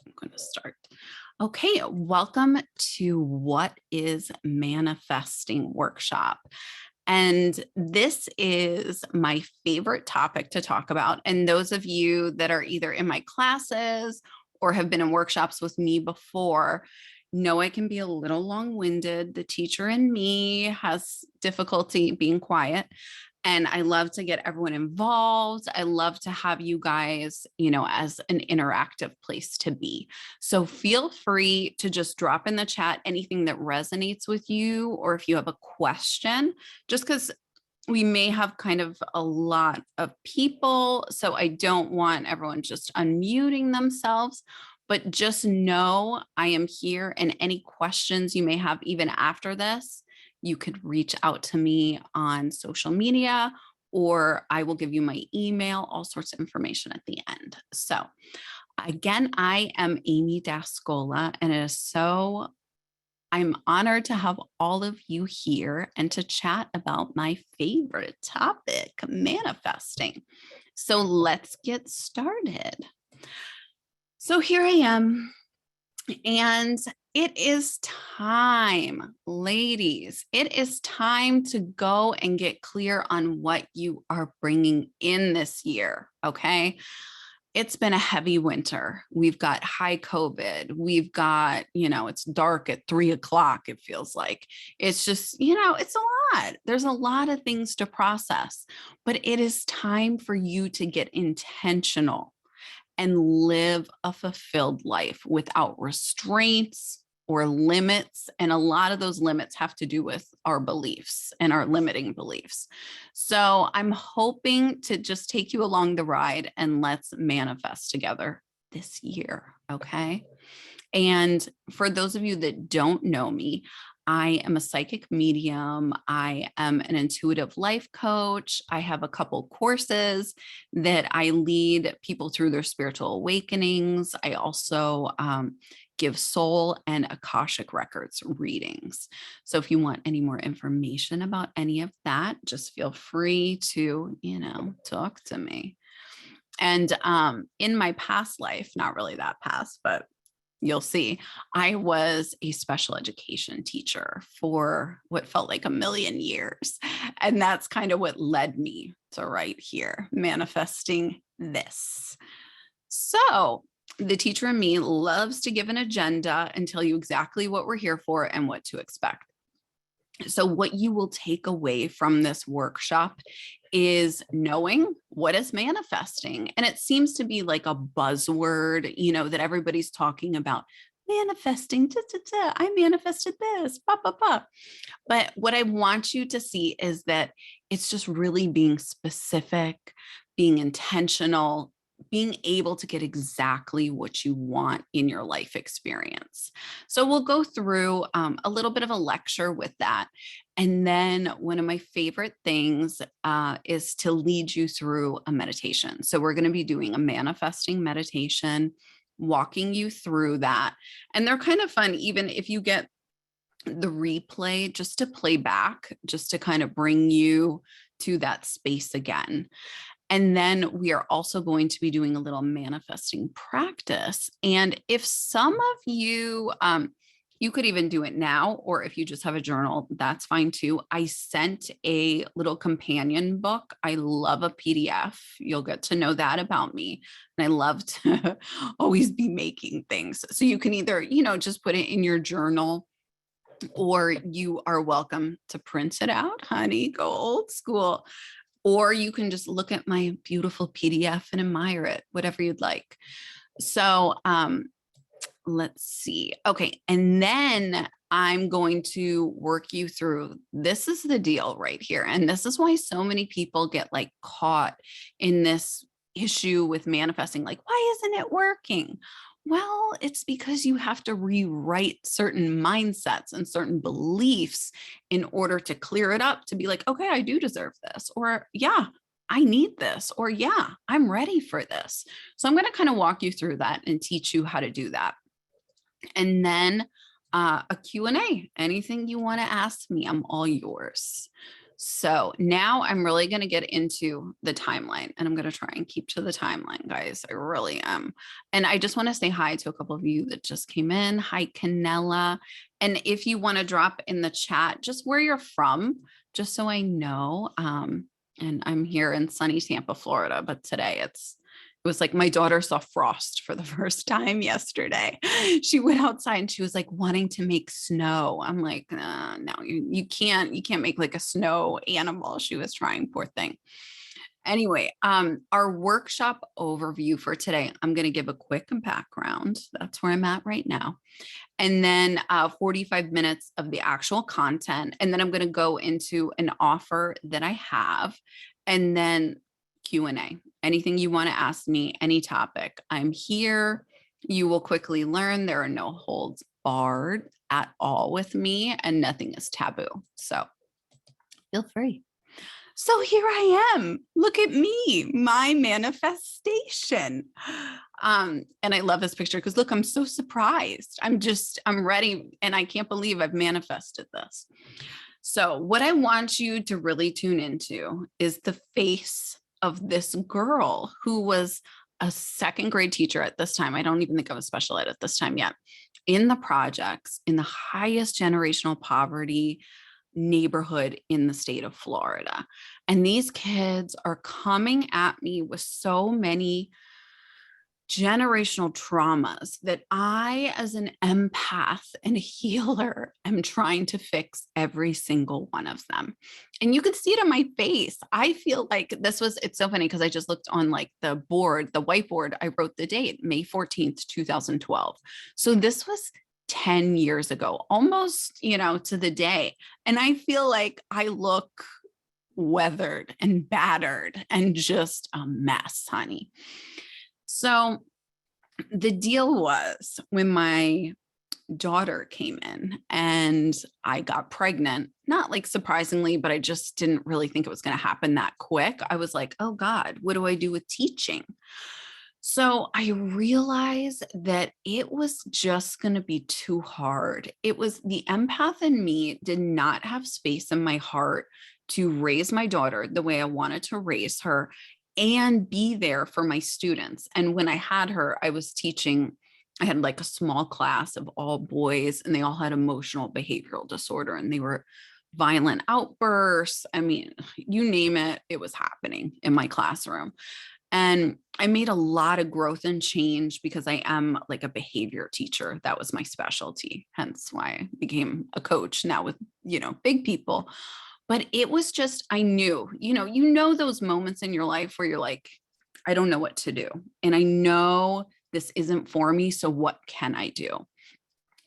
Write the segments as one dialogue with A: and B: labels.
A: I'm going to start. Okay, welcome to What is Manifesting Workshop. And this is my favorite topic to talk about. And those of you that are either in my classes or have been in workshops with me before know I can be a little long-winded. The teacher in me has difficulty being quiet. And I love to get everyone involved. I love to have you guys, as an interactive place to be. So feel free to just drop in the chat anything that resonates with you, or if you have a question, just because we may have kind of a lot of people. So I don't want everyone just unmuting themselves, but just know I am here, and any questions you may have even after this, you could reach out to me on social media, or I will give you my email, all sorts of information at the end. So again, I am Amy Dascola, and I'm honored to have all of you here and to chat about my favorite topic, manifesting. So let's get started. So here I am, and it is time, ladies. It is time to go and get clear on what you are bringing in this year, okay? It's been a heavy winter. We've got high COVID. We've got, it's dark at 3:00, it feels like. It's just, it's a lot. There's a lot of things to process, but it is time for you to get intentional and live a fulfilled life without restraints or limits. And a lot of those limits have to do with our beliefs and our limiting beliefs. So I'm hoping to just take you along the ride, and let's manifest together this year. Okay. And for those of you that don't know me, I am a psychic medium. I am an intuitive life coach. I have a couple courses that I lead people through their spiritual awakenings. I also give soul and Akashic records readings. So if you want any more information about any of that, just feel free to, talk to me. And in my past life, not really that past, but you'll see, I was a special education teacher for what felt like a million years. And that's kind of what led me to right here, manifesting this. So the teacher in me loves to give an agenda and tell you exactly what we're here for and what to expect. So what you will take away from this workshop is knowing what is manifesting. And it seems to be like a buzzword, that everybody's talking about. Manifesting, da, da, da, I manifested this, ba, ba, ba. But what I want you to see is that it's just really being specific, being intentional, being able to get exactly what you want in your life experience. So we'll go through a little bit of a lecture with that. And then one of my favorite things is to lead you through a meditation. So we're going to be doing a manifesting meditation, walking you through that. And they're kind of fun, even if you get the replay, just to play back, just to kind of bring you to that space again. And then we are also going to be doing a little manifesting practice. And if some of you, you could even do it now, or if you just have a journal, that's fine too. I sent a little companion book. I love a PDF. You'll get to know that about me. And I love to always be making things. So you can either, just put it in your journal, or you are welcome to print it out, honey, go old school. Or you can just look at my beautiful PDF and admire it, whatever you'd like. So let's see. Okay. And then I'm going to work you through, this is the deal right here. And this is why so many people get like caught in this issue with manifesting. Like, why isn't it working? Well, it's because you have to rewrite certain mindsets and certain beliefs in order to clear it up, to be like, okay, I do deserve this, or yeah, I need this, or yeah, I'm ready for this. So I'm going to kind of walk you through that and teach you how to do that. And then a Q&A, anything you want to ask me, I'm all yours. So now I'm really going to get into the timeline, and I'm going to try and keep to the timeline, guys. I really am. And I just want to say hi to a couple of you that just came in. Hi, Canella. And if you want to drop in the chat just where you're from, just so I know. And I'm here in sunny Tampa, Florida, but today it was like my daughter saw frost for the first time yesterday. She went outside and she was like wanting to make snow. I'm like, no, you can't make like a snow animal. She was trying, poor thing. Anyway, our workshop overview for today, I'm going to give a quick background. That's where I'm at right now. And then 45 minutes of the actual content. And then I'm going to go into an offer that I have, and then Q&A. Anything you want to ask me, any topic, I'm here. You will quickly learn there are no holds barred at all with me, and nothing is taboo. So feel free. So here I am. Look at me, my manifestation. And I love this picture because look, I'm so surprised. I'm ready. And I can't believe I've manifested this. So what I want you to really tune into is the face of this girl who was a second grade teacher at this time. I don't even think I was special ed at this time yet. In the projects, in the highest generational poverty neighborhood in the state of Florida. And these kids are coming at me with so many generational traumas that I, as an empath and a healer, am trying to fix every single one of them. And you can see it on my face. I feel like it's so funny because I just looked on like the board, the whiteboard. I wrote the date, May 14th, 2012. So this was 10 years ago, almost, to the day. And I feel like I look weathered and battered and just a mess, honey. So the deal was when my daughter came in and I got pregnant, not like surprisingly, but I just didn't really think it was going to happen that quick. I was like, oh God, what do I do with teaching? So I realized that it was just going to be too hard. It was the empath in me did not have space in my heart to raise my daughter the way I wanted to raise her and be there for my students. And when I had her, I was teaching, I had like a small class of all boys, and they all had emotional behavioral disorder, and they were violent outbursts. I mean, you name it, it was happening in my classroom. And I made a lot of growth and change because I am like a behavior teacher. That was my specialty, hence why I became a coach now with, big people. But it was just, I knew, those moments in your life where you're like, I don't know what to do. And I know this isn't for me. So what can I do?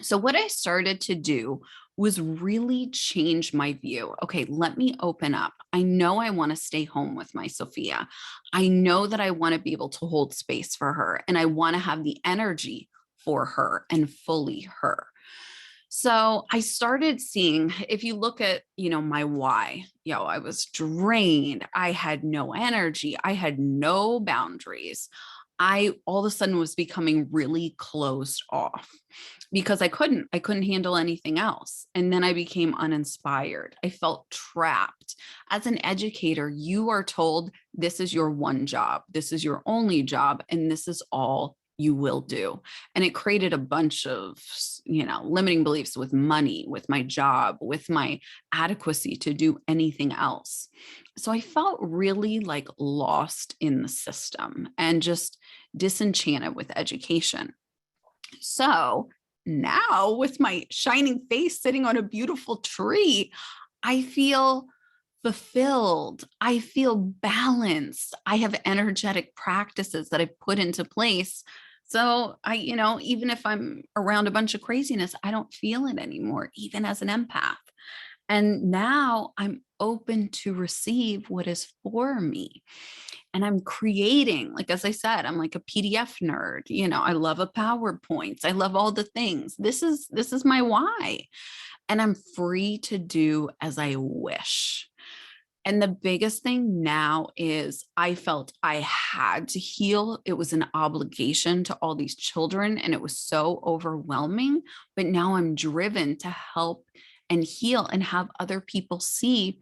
A: So what I started to do was really change my view. Okay, let me open up. I know I want to stay home with my Sophia. I know that I want to be able to hold space for her, and I want to have the energy for her and fully her. So I started seeing, if you look at, my why, I was drained. I had no energy. I had no boundaries. I all of a sudden was becoming really closed off because I couldn't handle anything else. And then I became uninspired. I felt trapped. As an educator, you are told this is your one job. This is your only job. And this is all you will do. And it created a bunch of, limiting beliefs with money, with my job, with my adequacy to do anything else. So I felt really like lost in the system and just disenchanted with education. So now with my shining face sitting on a beautiful tree, I feel fulfilled. I feel balanced. I have energetic practices that I've put into place. So I, even if I'm around a bunch of craziness, I don't feel it anymore, even as an empath. And now I'm open to receive what is for me. And I'm creating, like, as I said, I'm like a PDF nerd. I love a PowerPoint. I love all the things. This is my why. And I'm free to do as I wish. And the biggest thing now is I felt I had to heal. It was an obligation to all these children, and it was so overwhelming. But now I'm driven to help and heal and have other people see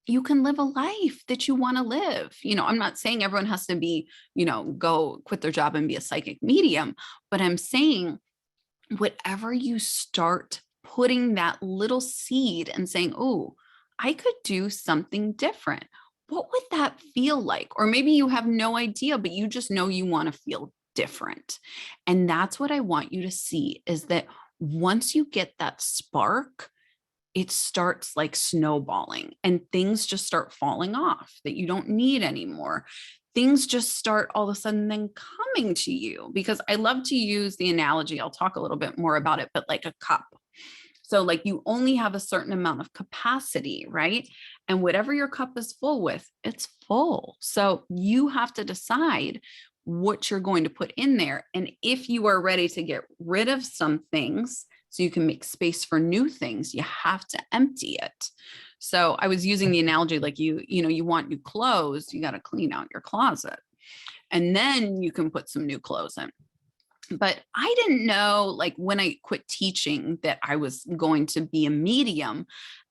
A: you can live a life that you want to live. I'm not saying everyone has to be, go quit their job and be a psychic medium, but I'm saying whatever you start putting that little seed and saying, oh, I could do something different. What would that feel like? Or maybe you have no idea, but you just know you want to feel different. And that's what I want you to see, is that once you get that spark, it starts like snowballing and things just start falling off that you don't need anymore. Things just start all of a sudden then coming to you, because I love to use the analogy. I'll talk a little bit more about it, but like a cup. So like you only have a certain amount of capacity, right? And whatever your cup is full with, it's full. So you have to decide what you're going to put in there. And if you are ready to get rid of some things so you can make space for new things, you have to empty it. So I was using the analogy like you want new clothes, you got to clean out your closet. And then you can put some new clothes in. But I didn't know, like when I quit teaching, that I was going to be a medium.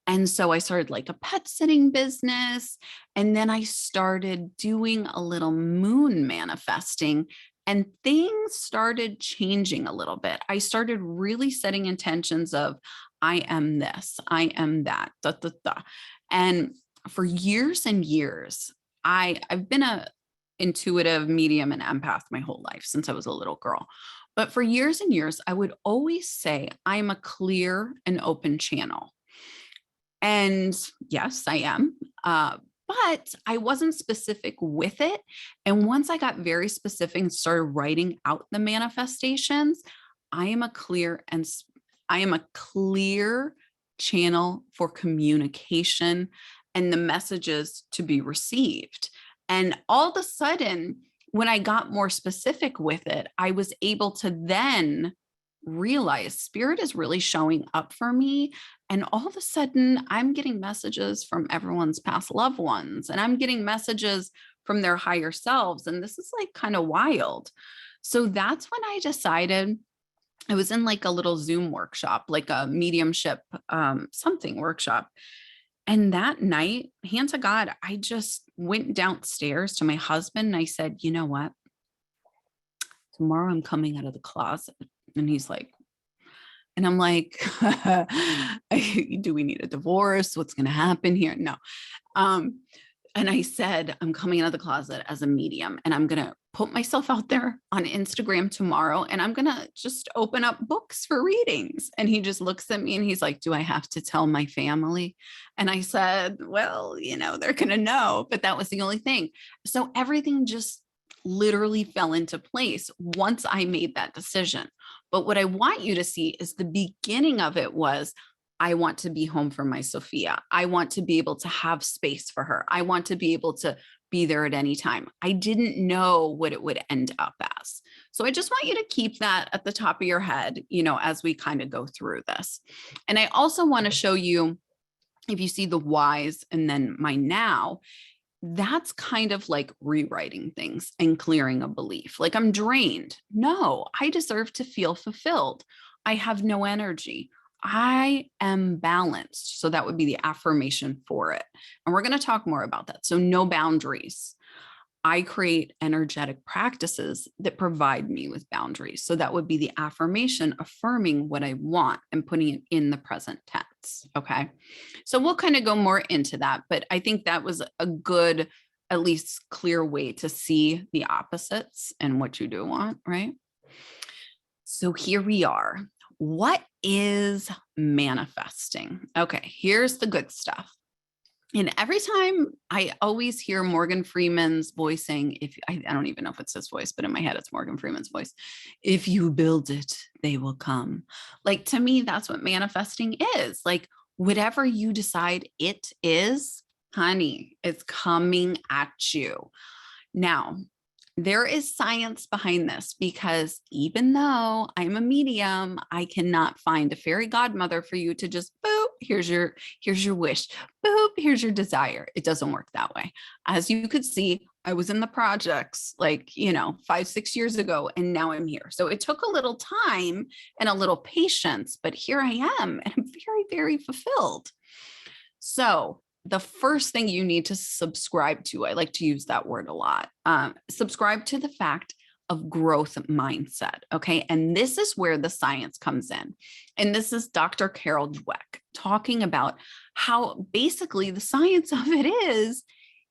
A: And so I started like a pet sitting business. And then I started doing a little moon manifesting, and things started changing a little bit. I started really setting intentions of, I am this, I am that, da, da, da. And for years and years, I've been a intuitive medium and empath my whole life since I was a little girl. But for years and years, I would always say I'm a clear and open channel. And yes, I am. But I wasn't specific with it. And once I got very specific and started writing out the manifestations, I am a clear channel for communication and the messages to be received. And all of a sudden, when I got more specific with it, I was able to then realize spirit is really showing up for me. And all of a sudden, I'm getting messages from everyone's past loved ones, and I'm getting messages from their higher selves. And this is like kind of wild. So that's when I decided. I was in like a little Zoom workshop, like a mediumship, something workshop. And that night, hand to God, I just went downstairs to my husband and I said, you know what? Tomorrow I'm coming out of the closet. And he's like, and I'm like, do we need a divorce? What's going to happen here? No. And I said, I'm coming out of the closet as a medium, and I'm going to put myself out there on Instagram tomorrow, and I'm going to just open up books for readings. And he just looks at me and he's like, do I have to tell my family? And I said, well, they're going to know, but that was the only thing. So everything just literally fell into place once I made that decision. But what I want you to see is the beginning of it was, I want to be home for my Sophia. I want to be able to have space for her. I want to be able to be there at any time. I didn't know what it would end up as. So I just want you to keep that at the top of your head, as we kind of go through this. And I also want to show you, if you see the whys and then my now, that's kind of like rewriting things and clearing a belief. Like, I'm drained. No, I deserve to feel fulfilled. I have no energy. I am balanced. So that would be the affirmation for it. And we're going to talk more about that. So no boundaries. I create energetic practices that provide me with boundaries. So that would be the affirmation, affirming what I want and putting it in the present tense. Okay. So we'll kind of go more into that, but I think that was a good, at least clear way to see the opposites and what you do want, right? So here we are. What is manifesting? Okay, here's the good stuff. And every time I always hear Morgan Freeman's voice saying, if I don't even know if it's his voice, but in my head, it's Morgan Freeman's voice. If you build it, they will come. Like, to me, that's what manifesting is. Like, whatever you decide it is, honey, it's coming at you. Now, there is science behind this, because even though I'm a medium, I cannot find a fairy godmother for you to just boop, here's your wish, boop, here's your desire. It doesn't work that way. As you could see, I was in the projects 5-6 years ago, and now I'm here. So it took a little time and a little patience, but here I am, and I'm very, very fulfilled. So the first thing you need to subscribe to, I like to use that word a lot, subscribe to the fact of growth mindset. Okay. And this is where the science comes in. And this is Dr. Carol Dweck talking about how basically the science of it is,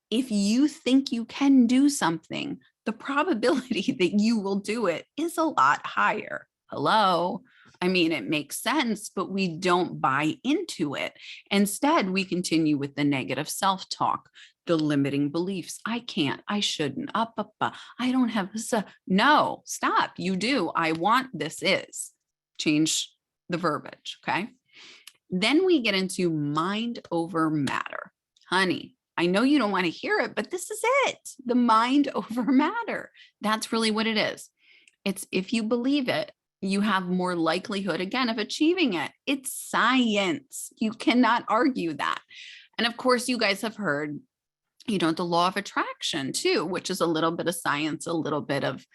A: if you think you can do something, the probability that you will do it is a lot higher. Hello. I mean, it makes sense, but we don't buy into it. Instead, we continue with the negative self-talk, the limiting beliefs. I can't, I shouldn't, I don't have this. No, stop. You do. I want, this is. Change the verbiage. Okay. Then we get into mind over matter. Honey, I know you don't want to hear it, but this is it. The mind over matter. That's really what it is. It's, if you believe it, you have more likelihood, again, of achieving it. It's science. You cannot argue that. And of course, you guys have heard, the law of attraction too, which is a little bit of science, a little bit of,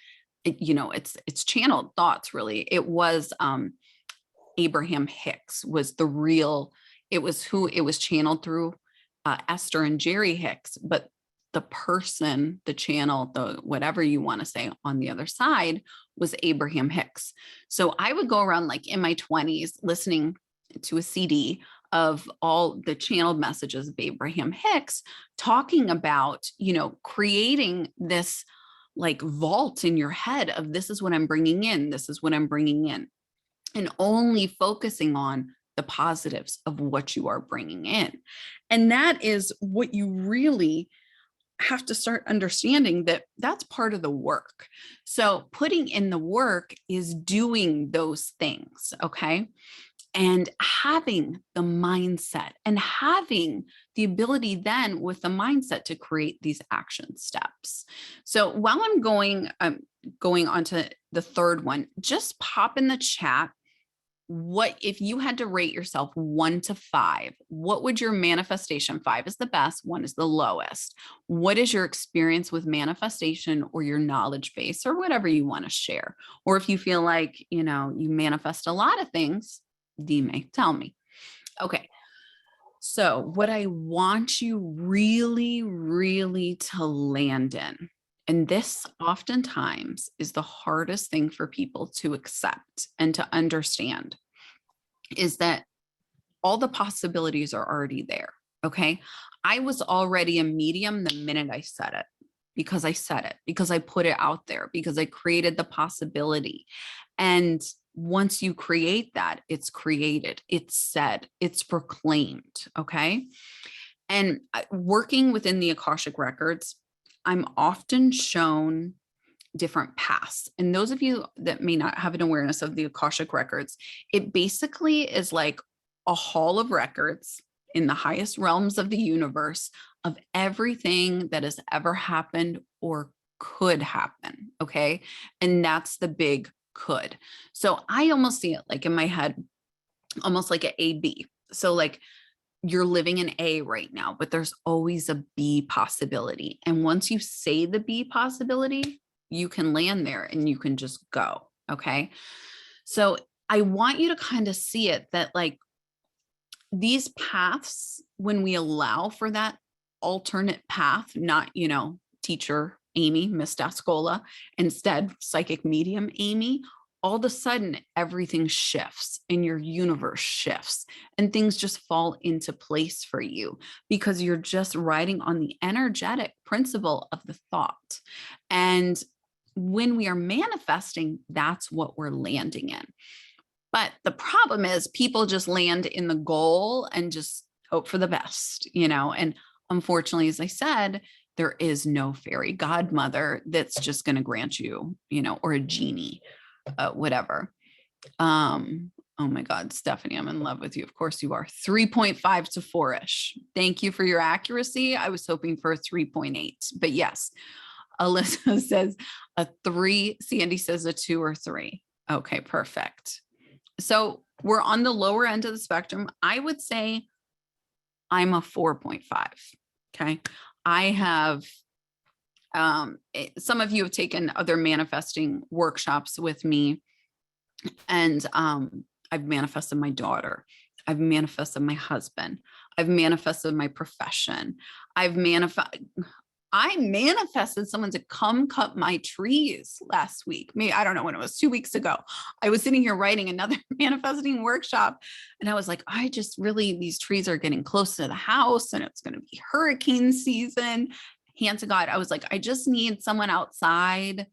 A: it's channeled thoughts, really. It was Abraham Hicks was the real, it was channeled through Esther and Jerry Hicks, but the person, the channel, the whatever you want to say on the other side was Abraham Hicks. So I would go around like in my 20s listening to a CD of all the channeled messages of Abraham Hicks talking about, creating this like vault in your head of, this is what I'm bringing in. This is what I'm bringing in. And only focusing on the positives of what you are bringing in. And that is what you really have to start understanding, that that's part of the work. So putting in the work is doing those things. Okay. And having the mindset and having the ability then with the mindset to create these action steps. So while I'm going on to the third one, just pop in the chat, what if you had to rate yourself 1 to 5, what would your manifestation? 5 is the best, 1 is the lowest. What is your experience with manifestation or your knowledge base or whatever you want to share? Or if you feel like, you manifest a lot of things, tell me. Okay. So what I want you really, really to land in, and this oftentimes is the hardest thing for people to accept and to understand, is that all the possibilities are already there. Okay. I was already a medium the minute I said it, because I put it out there, because I created the possibility. And once you create that, it's created, it's said, it's proclaimed. Okay. And working within the Akashic records, I'm often shown different paths. And those of you that may not have an awareness of the Akashic records, it basically is like a hall of records in the highest realms of the universe of everything that has ever happened or could happen. Okay. And that's the big could. So I almost see it like in my head, almost like an A-B. So like, you're living in A right now, but there's always a B possibility. And once you say the B possibility, you can land there and you can just go. Okay. So I want you to kind of see it that like these paths, when we allow for that alternate path, not, teacher Amy, Miss Dascola, instead psychic medium Amy, all of a sudden everything shifts and your universe shifts and things just fall into place for you, because you're just riding on the energetic principle of the thought. And when we are manifesting, that's what we're landing in. But the problem is people just land in the goal and just hope for the best, and unfortunately, as I said, there is no fairy godmother that's just going to grant you, or a genie. Whatever. Oh my God, Stephanie, I'm in love with you. Of course you are. 3.5 to 4-ish. Thank you for your accuracy. I was hoping for a 3.8, but yes. Alyssa says a 3. Sandy says a 2 or 3. Okay, perfect. So we're on the lower end of the spectrum. I would say I'm a 4.5. Okay. I have some of you have taken other manifesting workshops with me, and I've manifested my daughter. I've manifested my husband. I've manifested my profession. I manifested someone to come cut my trees last week. Maybe, I don't know when it was, 2 weeks ago. I was sitting here writing another manifesting workshop. And I was like, these trees are getting close to the house and it's going to be hurricane season. Hand to God. I was like, I just need someone outside,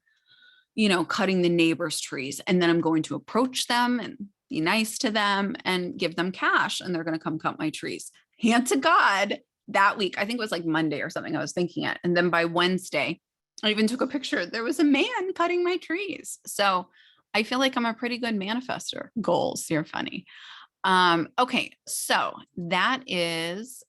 A: cutting the neighbor's trees. And then I'm going to approach them and be nice to them and give them cash. And they're going to come cut my trees. Hand to God. That week, I think it was like Monday or something, I was thinking it. And then by Wednesday, I even took a picture. There was a man cutting my trees. So I feel like I'm a pretty good manifester. Goals, you're funny. Okay, so that is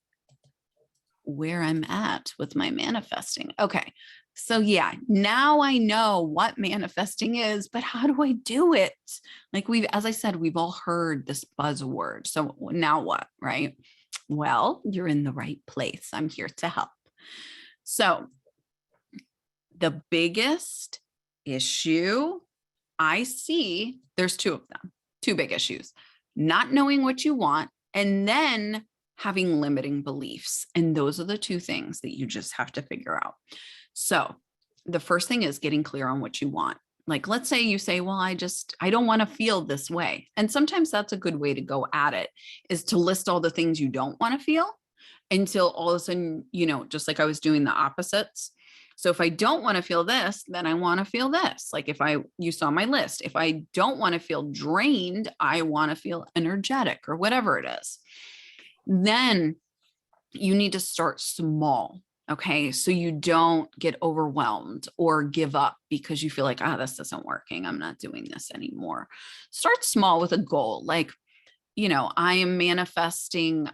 A: where I'm at with my manifesting. Okay, so yeah, now I know what manifesting is, but how do I do it? Like as I said, we've all heard this buzzword. So now what, right? Well, you're in the right place. I'm here to help. So the biggest issue I see, there's two of them, two big issues: not knowing what you want, and then having limiting beliefs. And those are the two things that you just have to figure out. So the first thing is getting clear on what you want. Like, let's say you say, well, I don't want to feel this way. And sometimes that's a good way to go at it, is to list all the things you don't want to feel until all of a sudden, just like I was doing the opposites. So if I don't want to feel this, then I want to feel this. Like you saw my list. If I don't want to feel drained, I want to feel energetic or whatever it is. Then you need to start small. Okay. So you don't get overwhelmed or give up because you feel like, this isn't working. I'm not doing this anymore. Start small with a goal. Like, I am manifesting,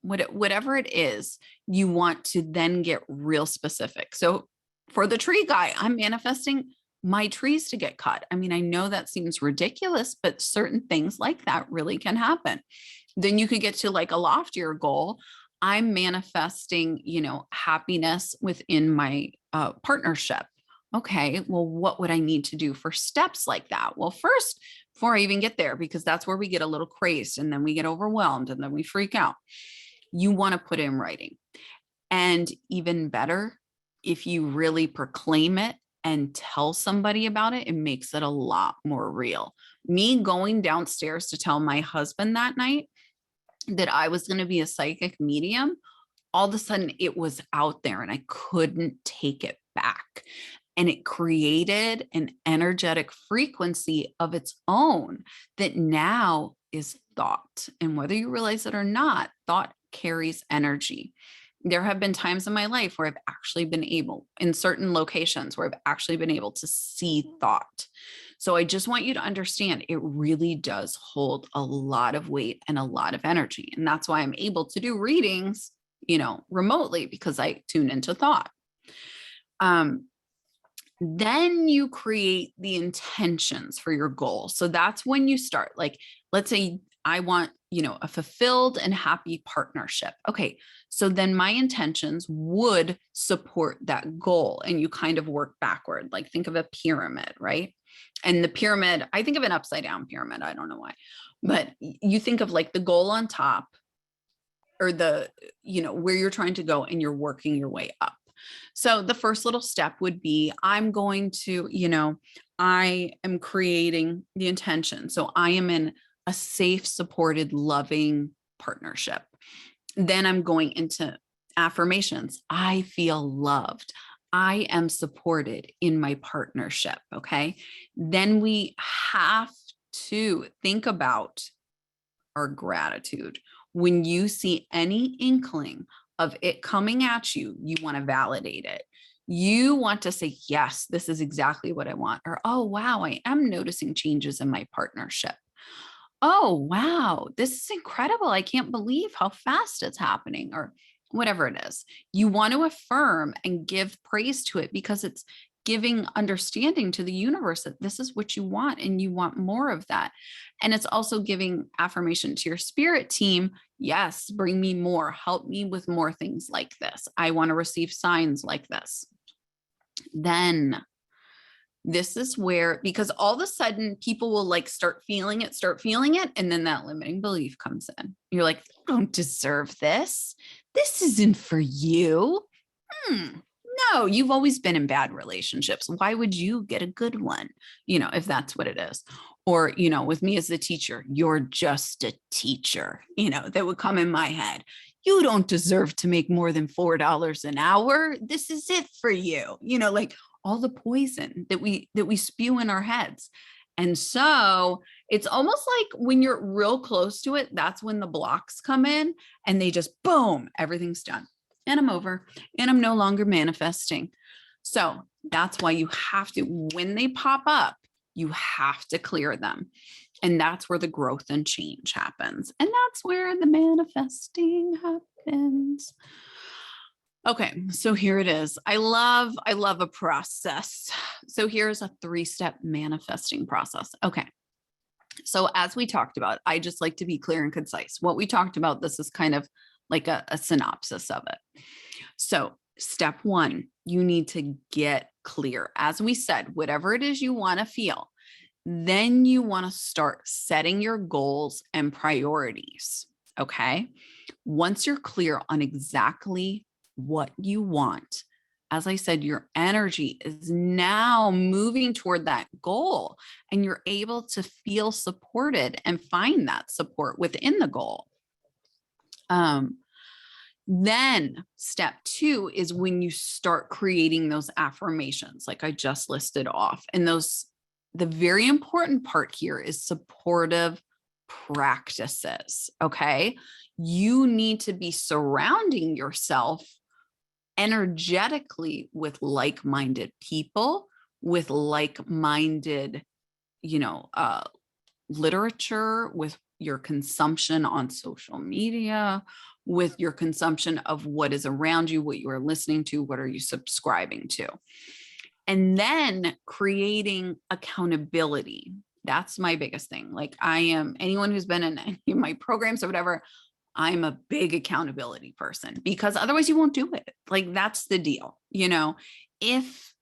A: whatever it is, you want to then get real specific. So for the tree guy, I'm manifesting my trees to get cut. I mean, I know that seems ridiculous, but certain things like that really can happen. Then you could get to like a loftier goal. I'm manifesting, happiness within my partnership. Okay, well, what would I need to do for steps like that? Well, first, before I even get there, because that's where we get a little crazed and then we get overwhelmed and then we freak out, you want to put it in writing. And even better, if you really proclaim it and tell somebody about it, it makes it a lot more real. Me going downstairs to tell my husband that night that I was going to be a psychic medium, all of a sudden it was out there and I couldn't take it back. And it created an energetic frequency of its own that now is thought. And whether you realize it or not, thought carries energy. There have been times in my life where I've actually been able, in certain locations, where I've actually been able to see thought. So I just want you to understand it really does hold a lot of weight and a lot of energy. And that's why I'm able to do readings, remotely, because I tune into thought. Then you create the intentions for your goal. So that's when you start. Like, let's say I want, a fulfilled and happy partnership. Okay. So then my intentions would support that goal. And you kind of work backward. Like, think of a pyramid, right? And the pyramid, I think of an upside down pyramid. I don't know why, but you think of like the goal on top, or the, where you're trying to go, and you're working your way up. So the first little step would be, I'm going to, I am creating the intention. So I am in a safe, supported, loving partnership. Then I'm going into affirmations. I feel loved. I am supported in my partnership. Okay. Then we have to think about our gratitude. When you see any inkling of it coming at you, you want to validate it. You want to say, yes, this is exactly what I want. Or, oh, wow, I am noticing changes in my partnership. Oh, wow, this is incredible. I can't believe how fast it's happening, or whatever it is. You want to affirm and give praise to it, because it's giving understanding to the universe that this is what you want and you want more of that. And it's also giving affirmation to your spirit team. Yes, bring me more, help me with more things like this. I want to receive signs like this. Then this is where, because all of a sudden people will like start feeling it. And then that limiting belief comes in. You're like, don't deserve this. This isn't for you. No, you've always been in bad relationships. Why would you get a good one? If that's what it is. Or, with me as the teacher, you're just a teacher, that would come in my head. You don't deserve to make more than $4 an hour. This is it for you. Like all the poison that we spew in our heads. And so it's almost like when you're real close to it, that's when the blocks come in and they just boom, everything's done. And I'm over and I'm no longer manifesting. So that's why you have to, when they pop up, you have to clear them. And that's where the growth and change happens. And that's where the manifesting happens. Okay, so here it is. I love a process. So here's a 3-step manifesting process. Okay. So as we talked about, I just like to be clear and concise. What we talked about, this is kind of like a synopsis of it. So step 1, you need to get clear. As we said, whatever it is you want to feel, then you want to start setting your goals and priorities. Okay. Once you're clear on exactly what you want, as I said, your energy is now moving toward that goal and you're able to feel supported and find that support within the goal. Then step 2 is when you start creating those affirmations, like I just listed off. And the very important part here is supportive practices. Okay. You need to be surrounding yourself energetically with like-minded people, with like-minded, literature, with your consumption on social media, with your consumption of what is around you, what you are listening to, what are you subscribing to. And then creating accountability. That's my biggest thing. Like anyone who's been in any of my programs or whatever, I'm a big accountability person because otherwise you won't do it. Like that's the deal. If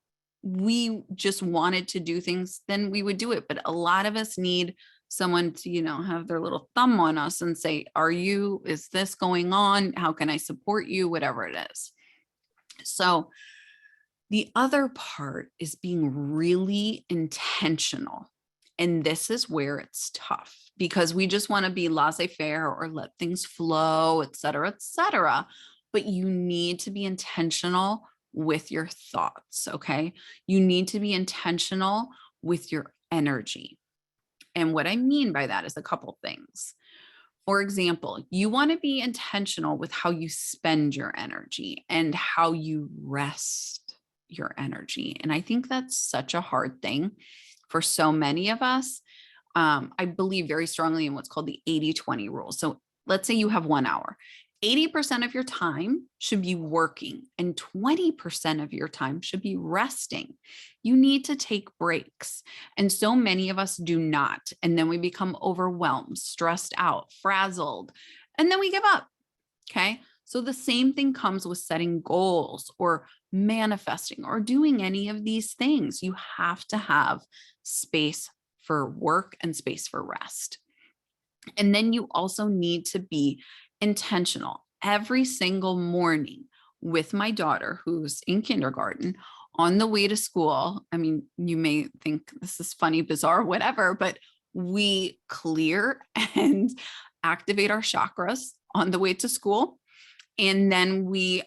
A: we just wanted to do things, then we would do it. But a lot of us need someone to, have their little thumb on us and say, is this going on? How can I support you? Whatever it is. So the other part is being really intentional. And this is where it's tough because we just want to be laissez-faire or let things flow, et cetera, et cetera. But you need to be intentional with your thoughts, okay? You need to be intentional with your energy. And what I mean by that is a couple things. For example, you want to be intentional with how you spend your energy and how you rest your energy. And I think that's such a hard thing for so many of us. I believe very strongly in what's called the 80-20 rule. So let's say you have 1 hour. 80% of your time should be working and 20% of your time should be resting. You need to take breaks. And so many of us do not. And then we become overwhelmed, stressed out, frazzled, and then we give up. Okay. So the same thing comes with setting goals or manifesting or doing any of these things. You have to have space for work and space for rest. And then you also need to be intentional every single morning with my daughter who's in kindergarten on the way to school. I mean, you may think this is funny, bizarre, whatever, but we clear and activate our chakras on the way to school. And then we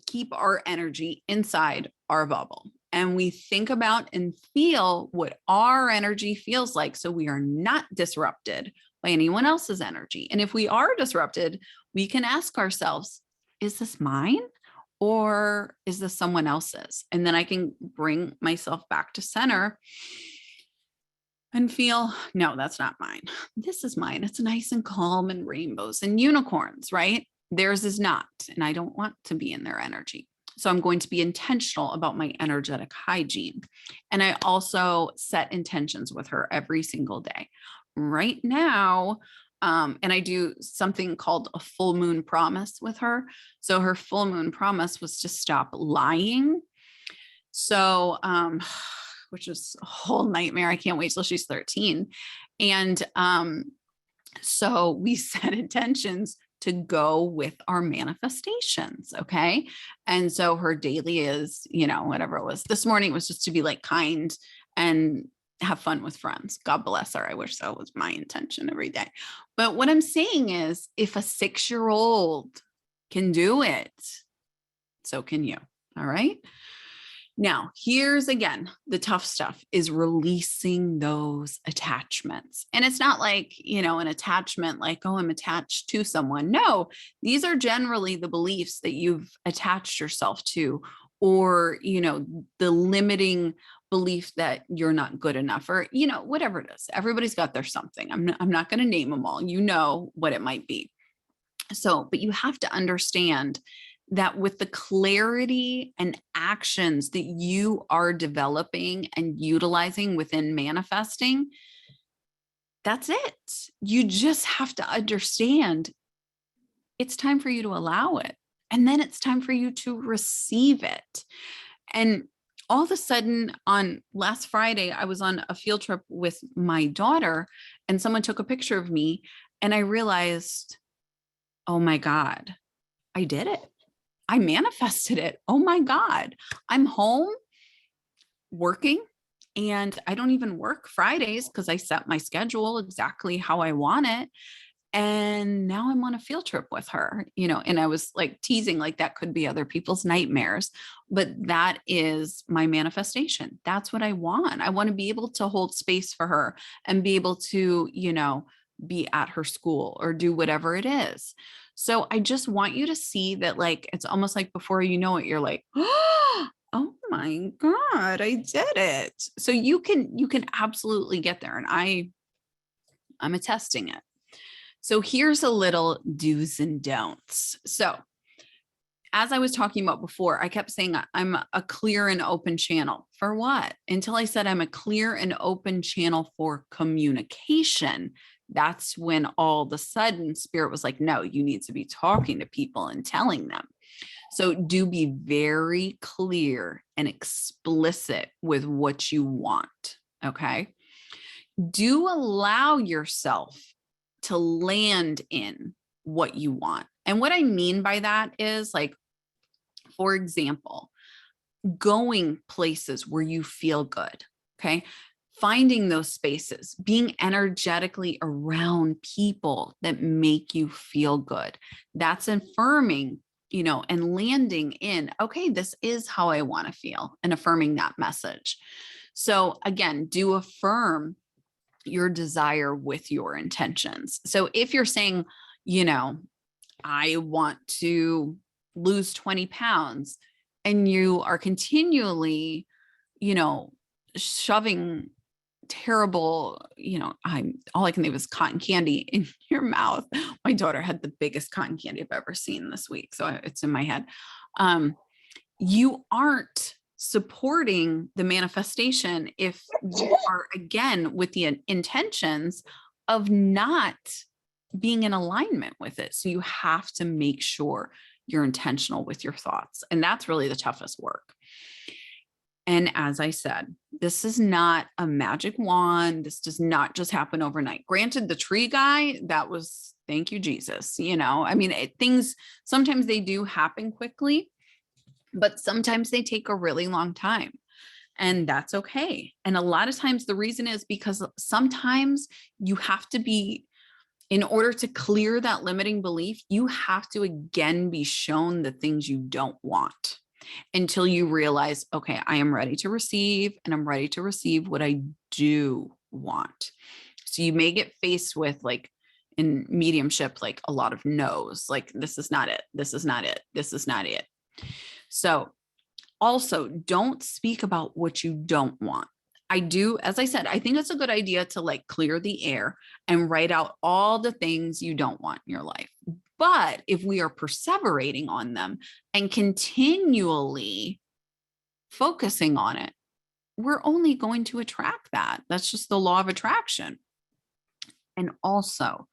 A: keep our energy inside our bubble. And we think about and feel what our energy feels like so we are not disrupted by anyone else's energy. And if we are disrupted, we can ask ourselves, is this mine or is this someone else's? And then I can bring myself back to center and feel, no, that's not mine. This is mine. It's nice and calm and rainbows and unicorns, right? Theirs is not. And I don't want to be in their energy. So I'm going to be intentional about my energetic hygiene. And I also set intentions with her every single day. Right now, and I do something called a full moon promise with her. So her full moon promise was to stop lying. So, which is a whole nightmare. I can't wait till she's 13. And So we set intentions to go with our manifestations. Okay. And so her daily is, whatever it was this morning was just to be like kind and have fun with friends. God bless her. I wish that was my intention every day. But what I'm saying is, if a 6-year-old can do it, so can you. All right. Now, here's again, the tough stuff is releasing those attachments. And it's not like, an attachment like, oh, I'm attached to someone. No, these are generally the beliefs that you've attached yourself to, or, the limiting belief that you're not good enough, or, whatever it is. Everybody's got their something. I'm not going to name them all. You know what it might be. So, but you have to understand that with the clarity and actions that you are developing and utilizing within manifesting, that's it. You just have to understand it's time for you to allow it. And then it's time for you to receive it. And all of a sudden, on last Friday, I was on a field trip with my daughter, and someone took a picture of me, and I realized, oh my God, I did it. I manifested it. Oh my God. I'm home working, and I don't even work Fridays because I set my schedule exactly how I want it. And now I'm on a field trip with her, and I was like teasing, like that could be other people's nightmares, but that is my manifestation. That's what I want. I want to be able to hold space for her and be able to, be at her school or do whatever it is. So I just want you to see that, like, it's almost like before you know it, you're like, oh my God, I did it. So you can absolutely get there. And I'm attesting it. So here's a little do's and don'ts. So as I was talking about before, I kept saying I'm a clear and open channel. For what? Until I said I'm a clear and open channel for communication. That's when all of a sudden Spirit was like, no, you need to be talking to people and telling them. So do be very clear and explicit with what you want. Okay. Do allow yourself to land in what you want. And what I mean by that is, like, for example, going places where you feel good. Okay. Finding those spaces, being energetically around people that make you feel good. That's affirming, and landing in, okay, this is how I want to feel, and affirming that message. So again, do affirm your desire with your intentions. So if you're saying, I want to lose 20 pounds, and you are continually, shoving terrible, all I can think of is cotton candy in your mouth. My daughter had the biggest cotton candy I've ever seen this week. So it's in my head. You aren't supporting the manifestation if you are, again, with the intentions of not being in alignment with it. So you have to make sure you're intentional with your thoughts. And that's really the toughest work. And as I said, this is not a magic wand. This does not just happen overnight. Granted, the tree guy, that was, thank you, Jesus. Things, sometimes they do happen quickly, but sometimes they take a really long time. And that's okay. And a lot of times the reason is because sometimes you have to be, in order to clear that limiting belief, you have to again be shown the things you don't want, until you realize, okay, I am ready to receive, and I'm ready to receive what I do want. So you may get faced with, like, in mediumship, like a lot of no's, like, this is not it. This is not it. This is not it. So also, don't speak about what you don't want. I do, as I said, I think it's a good idea to, like, clear the air and write out all the things you don't want in your life. But if we are perseverating on them and continually focusing on it, we're only going to attract that. That's just the law of attraction. And also,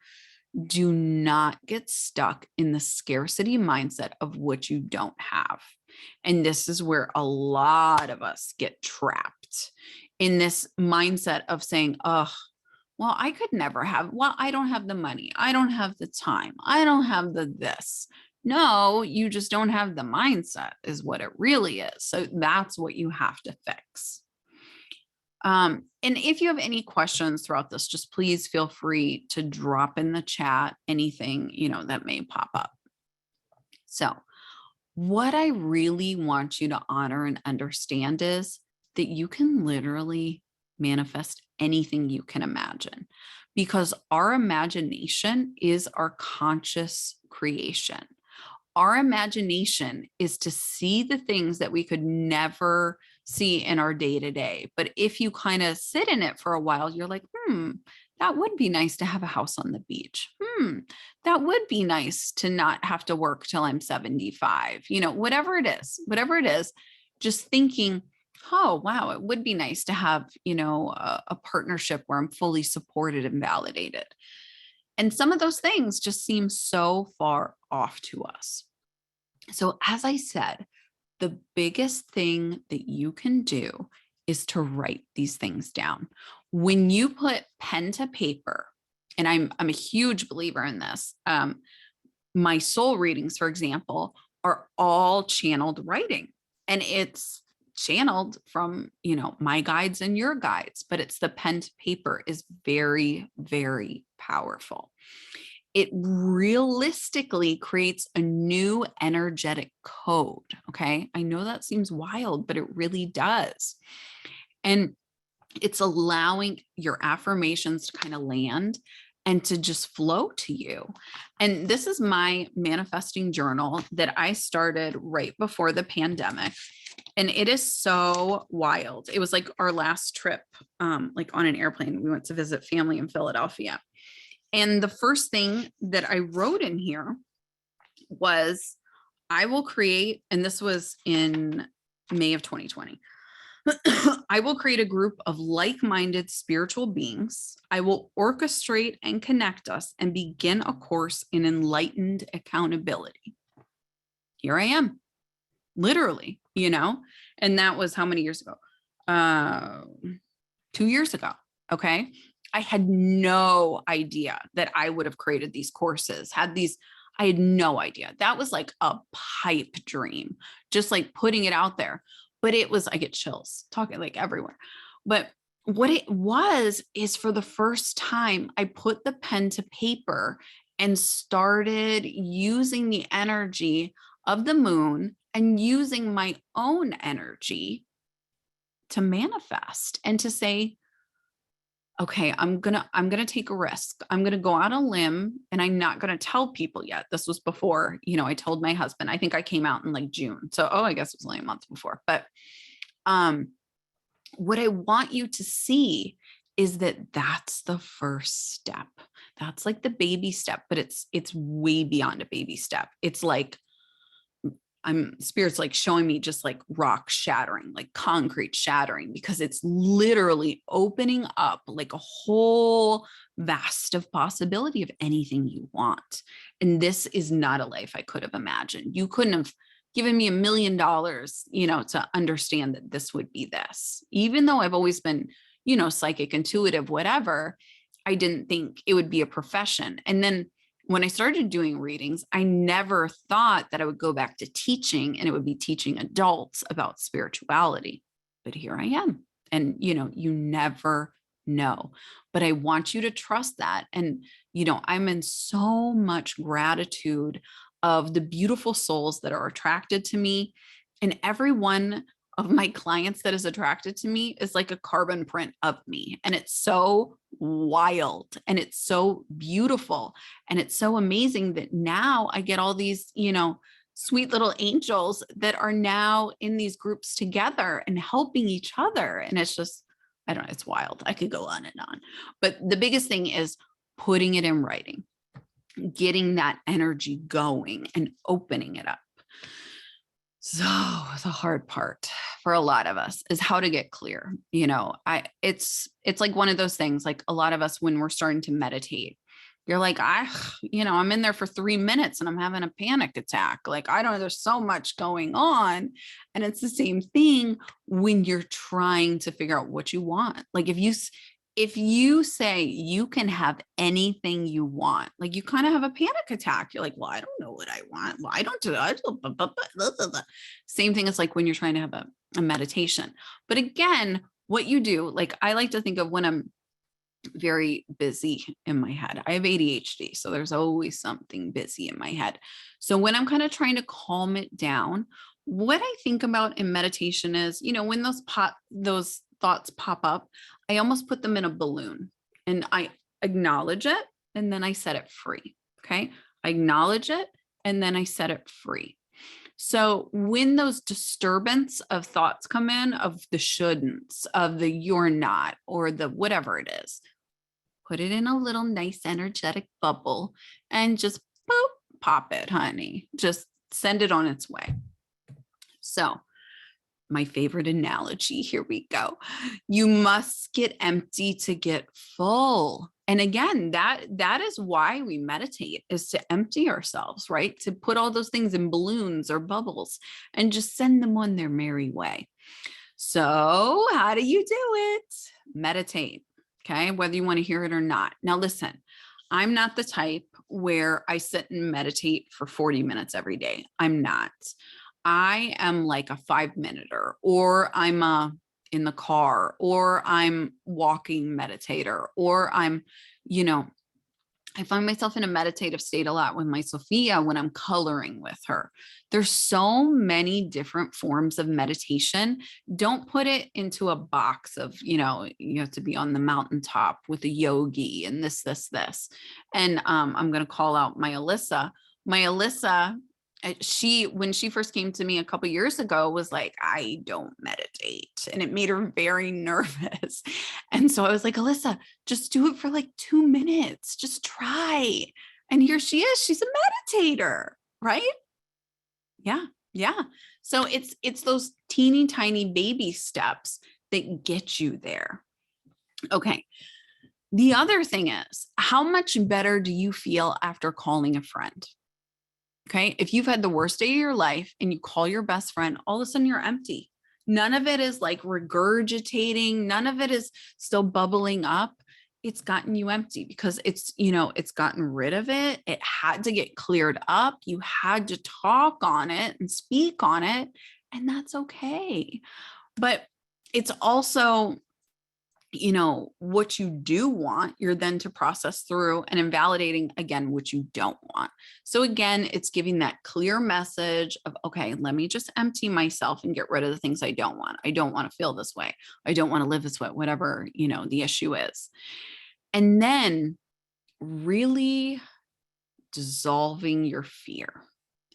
A: do not get stuck in the scarcity mindset of what you don't have. And this is where a lot of us get trapped, in this mindset of saying, oh, well, I could never have, well, I don't have the money. I don't have the time. I don't have the this. No, you just don't have the mindset, is what it really is. So that's what you have to fix. And if you have any questions throughout this, just please feel free to drop in the chat anything, that may pop up. So, what I really want you to honor and understand is that you can literally manifest anything you can imagine, because our imagination is our conscious creation. Our imagination is to see the things that we could never see in our day to day. But if you kind of sit in it for a while, you're like, that would be nice to have a house on the beach. That would be nice to not have to work till I'm 75. Whatever it is, just thinking, oh, wow, it would be nice to have, a partnership where I'm fully supported and validated. And some of those things just seem so far off to us. So, as I said, the biggest thing that you can do is to write these things down. When you put pen to paper, and I'm a huge believer in this. My soul readings, for example, are all channeled writing, and it's channeled from, my guides and your guides, but it's the pen to paper is very, very powerful. It realistically creates a new energetic code. Okay. I know that seems wild, but it really does. And it's allowing your affirmations to kind of land and to just flow to you. And this is my manifesting journal that I started right before the pandemic. And it is so wild. It was like our last trip, like on an airplane. We went to visit family in Philadelphia. And the first thing that I wrote in here was, I will create, and this was in May of 2020. I will create a group of like-minded spiritual beings. I will orchestrate and connect us and begin a course in enlightened accountability. Here I am, literally, and that was how many years ago? 2 years ago. Okay. I had no idea that I would have created these courses, I had no idea. That was like a pipe dream, just like putting it out there. But it was, I get chills talking like everywhere. But what it was is, for the first time, I put the pen to paper and started using the energy of the moon and using my own energy to manifest and to say, okay, I'm going to take a risk. I'm going to go out on a limb, and I'm not going to tell people yet. This was before, I told my husband. I think I came out in like June. So, I guess it was only a month before. But what I want you to see is that that's the first step. That's like the baby step, but it's way beyond a baby step. It's like, Spirit's like showing me just like rock shattering, like concrete shattering, because it's literally opening up like a whole vast of possibility of anything you want. And this is not a life I could have imagined. You couldn't have given me $1 million, to understand that this would be this. Even though I've always been, psychic, intuitive, whatever, I didn't think it would be a profession. And then when I started doing readings, I never thought that I would go back to teaching, and it would be teaching adults about spirituality. But here I am. And, you never know. But I want you to trust that. And, I'm in so much gratitude of the beautiful souls that are attracted to me. And every one of my clients that is attracted to me is like a carbon print of me. And it's so wild, and it's so beautiful, and it's so amazing that now I get all these, sweet little angels that are now in these groups together and helping each other. And it's just, I don't know, it's wild. I could go on and on. But the biggest thing is putting it in writing, getting that energy going and opening it up. So the hard part for a lot of us is how to get clear. It's like one of those things, like a lot of us, when we're starting to meditate, you're like, I'm in there for 3 minutes and I'm having a panic attack. Like, I don't know, there's so much going on. And it's the same thing when you're trying to figure out what you want. Like if if you say you can have anything you want, like you kind of have a panic attack. You're like, well, I don't know what I want. Well, I don't do that. Same thing as like when you're trying to have a meditation. But again, what you do, like I like to think of when I'm very busy in my head. I have ADHD, so there's always something busy in my head. So when I'm kind of trying to calm it down, what I think about in meditation is, when those thoughts pop up, I almost put them in a balloon and I acknowledge it and then I set it free. Okay? I acknowledge it and then I set it free. So when those disturbance of thoughts come in, of the shouldn'ts, of the you're not, or the whatever it is, put it in a little nice energetic bubble and just boop, pop it, honey. Just send it on its way. So my favorite analogy, here we go. You must get empty to get full. And again, that is why we meditate, is to empty ourselves, right? To put all those things in balloons or bubbles and just send them on their merry way. So how do you do it? Meditate. Okay. Whether you want to hear it or not. Now, listen, I'm not the type where I sit and meditate for 40 minutes every day. I'm not. I am like a 5-minuter, or I'm in the car, or I'm walking meditator, or I'm, I find myself in a meditative state a lot with my Sophia when I'm coloring with her. There's so many different forms of meditation. Don't put it into a box of, you have to be on the mountaintop with a yogi and this. And I'm going to call out my Alyssa. My Alyssa, when she first came to me a couple years ago, was like, I don't meditate. And it made her very nervous. And so I was like, Alyssa, just do it for like 2 minutes. Just try. And here she is. She's a meditator, right? Yeah. Yeah. So it's those teeny tiny baby steps that get you there. Okay. The other thing is, how much better do you feel after calling a friend? Okay. If you've had the worst day of your life and you call your best friend, all of a sudden you're empty. None of it is like regurgitating. None of it is still bubbling up. It's gotten you empty because it's gotten rid of it. It had to get cleared up. You had to talk on it and speak on it, and that's okay. But it's also, what you do want, you're then to process through and invalidating again what you don't want. So again, it's giving that clear message of, okay, let me just empty myself and get rid of the things I don't want. I don't want to feel this way. I don't want to live this way, whatever, the issue is. And then really dissolving your fear.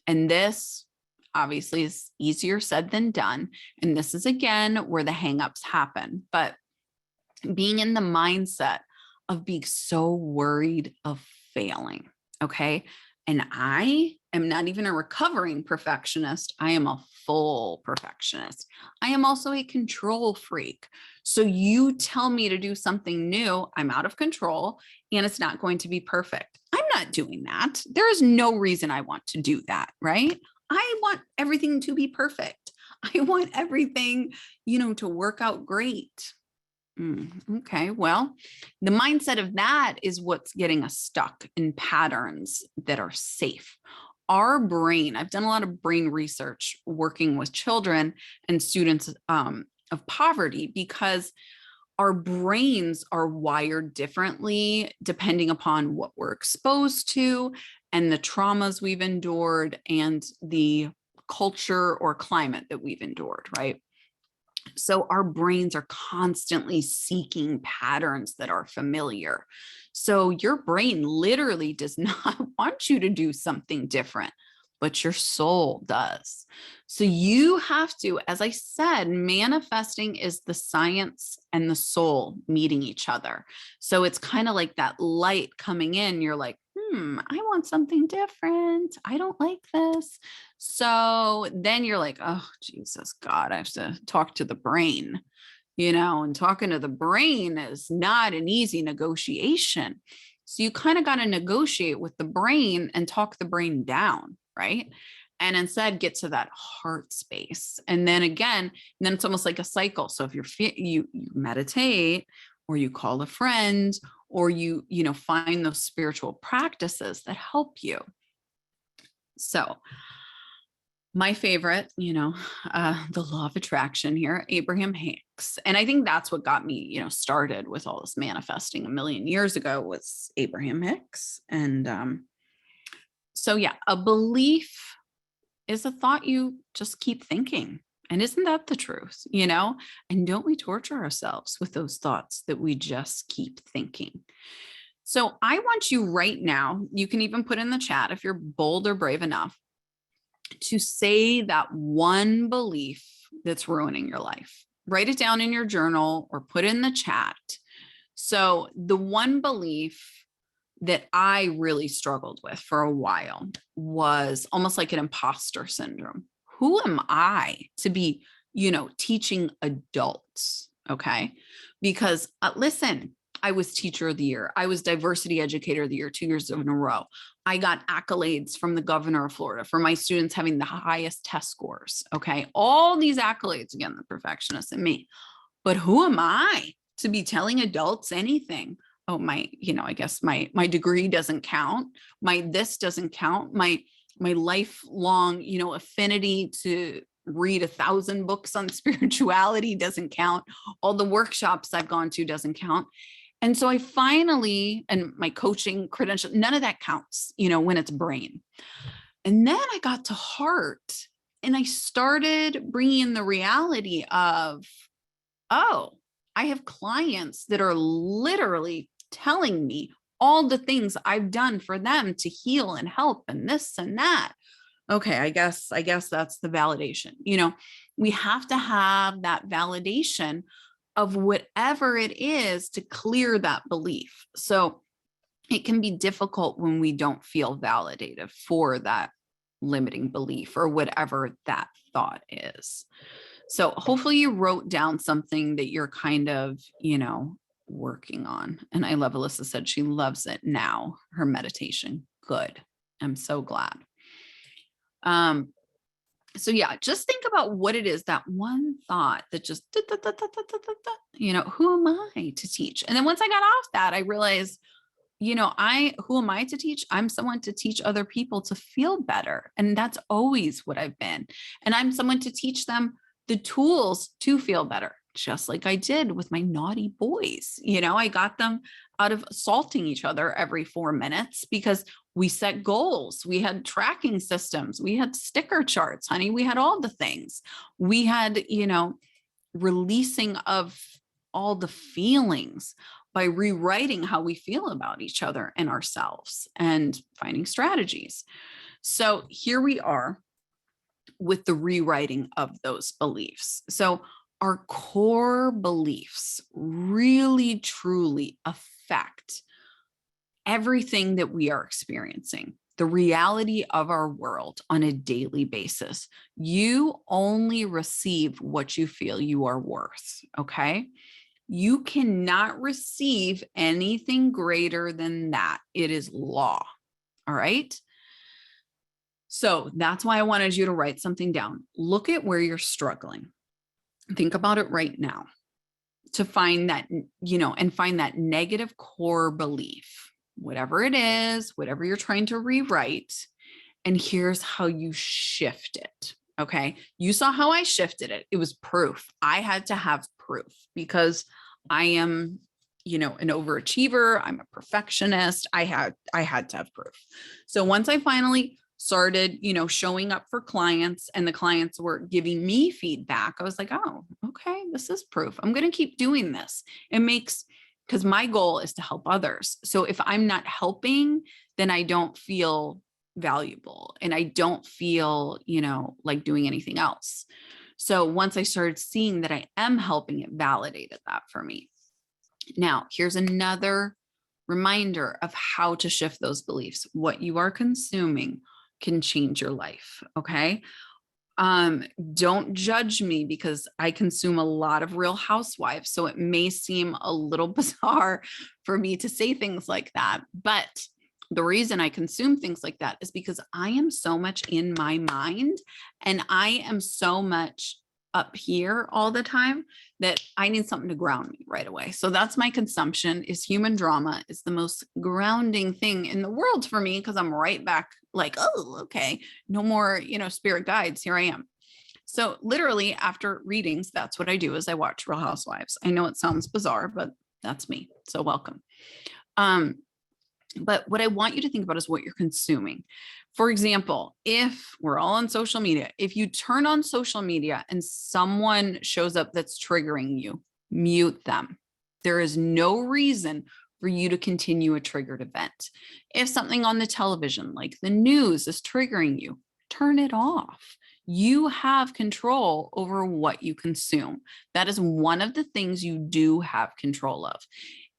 A: And this obviously is easier said than done. And this is again where the hangups happen. But being in the mindset of being so worried of failing. Okay. And I am not even a recovering perfectionist. I am a full perfectionist. I am also a control freak. So you tell me to do something new, I'm out of control and it's not going to be perfect. I'm not doing that. There is no reason I want to do that, right? I want everything to be perfect. I want everything, to work out great. Okay. Well, the mindset of that is what's getting us stuck in patterns that are safe. Our brain, I've done a lot of brain research working with children and students of poverty, because our brains are wired differently depending upon what we're exposed to and the traumas we've endured and the culture or climate that we've endured, right? So our brains are constantly seeking patterns that are familiar. So your brain literally does not want you to do something different, but your soul does. So you have to, as I said, manifesting is the science and the soul meeting each other. So it's kind of like that light coming in. You're like, I want something different. I don't like this. So then you're like, oh, Jesus, God, I have to talk to the brain, and talking to the brain is not an easy negotiation. So you kind of got to negotiate with the brain and talk the brain down, right? And instead get to that heart space. And then again, and then it's almost like a cycle. So if you meditate, or you call a friend, or you find those spiritual practices that help you. So my favorite, the law of attraction here, Abraham Hicks. And I think that's what got me, started with all this manifesting a million years ago, was Abraham Hicks. And so yeah, a belief is a thought you just keep thinking. And isn't that the truth, And don't we torture ourselves with those thoughts that we just keep thinking? So I want you right now, you can even put in the chat if you're bold or brave enough, to say that one belief that's ruining your life. Write it down in your journal or put in the chat. So the one belief that I really struggled with for a while was almost like an imposter syndrome. Who am I to be, teaching adults? Okay. Because listen, I was teacher of the year. I was diversity educator of the year 2 years in a row. I got accolades from the governor of Florida for my students having the highest test scores. Okay. All these accolades, again, the perfectionist in me. But who am I to be telling adults anything? Oh, I guess my degree doesn't count. This doesn't count. My lifelong, affinity to read 1,000 books on spirituality doesn't count. All the workshops I've gone to doesn't count. And so I finally, and my coaching credential, none of that counts, when it's brain. And then I got to heart and I started bringing in the reality of, oh, I have clients that are literally telling me all the things I've done for them to heal and help and this and that. Okay, I guess that's the validation. We have to have that validation of whatever it is to clear that belief. So it can be difficult when we don't feel validated for that limiting belief or whatever that thought is. So hopefully you wrote down something that you're kind of, working on. And I love Alyssa said she loves it now, her meditation. Good. I'm so glad. So yeah, just think about what it is, that one thought that just, who am I to teach? And then once I got off that, I realized, who am I to teach? I'm someone to teach other people to feel better. And that's always what I've been. And I'm someone to teach them the tools to feel better, just like I did with my naughty boys. I got them out of assaulting each other every 4 minutes because we set goals. We had tracking systems. We had sticker charts, honey. We had all the things. We had, releasing of all the feelings by rewriting how we feel about each other and ourselves and finding strategies. So here we are with the rewriting of those beliefs. So our core beliefs really, truly affect everything that we are experiencing, the reality of our world on a daily basis. You only receive what you feel you are worth, okay? You cannot receive anything greater than that. It is law, all right? So that's why I wanted you to write something down. Look at where you're struggling. Think about it right now to find that, and find that negative core belief, whatever it is, whatever you're trying to rewrite. And here's how you shift it. Okay. You saw how I shifted it. It was proof. I had to have proof because I am, an overachiever. I'm a perfectionist. I had to have proof. So once I finally started, showing up for clients and the clients were giving me feedback, I was like, oh, okay, this is proof. I'm going to keep doing this. Because my goal is to help others. So if I'm not helping, then I don't feel valuable and I don't feel, like doing anything else. So once I started seeing that I am helping, it validated that for me. Now, here's another reminder of how to shift those beliefs. What you are consuming can change your life. Okay. Don't judge me because I consume a lot of Real Housewives. So it may seem a little bizarre for me to say things like that. But the reason I consume things like that is because I am so much in my mind and I am so much up here all the time that I need something to ground me right away. So that's my consumption. Is human drama is the most grounding thing in the world for me, because I'm right back like, oh, okay, no more, spirit guides. Here I am. So literally after readings, that's what I do is I watch Real Housewives. I know it sounds bizarre, but that's me. So welcome. But what I want you to think about is what you're consuming. For example, if we're all on social media, if you turn on social media and someone shows up that's triggering you, mute them. There is no reason for you to continue a triggered event. If something on the television, like the news, is triggering you, turn it off. You have control over what you consume. That is one of the things you do have control of.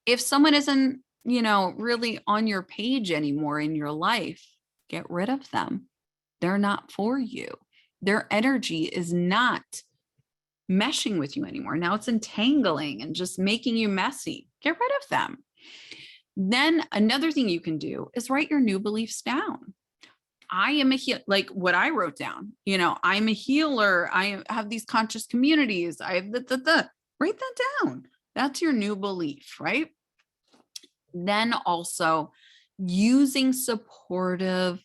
A: If someone isn't, really on your page anymore in your life, get rid of them. They're not for you. Their energy is not meshing with you anymore. Now it's entangling and just making you messy. Get rid of them. Then another thing you can do is write your new beliefs down. I am a healer, like what I wrote down, I'm a healer. I have these conscious communities. I have write that down. That's your new belief, right? Then also using supportive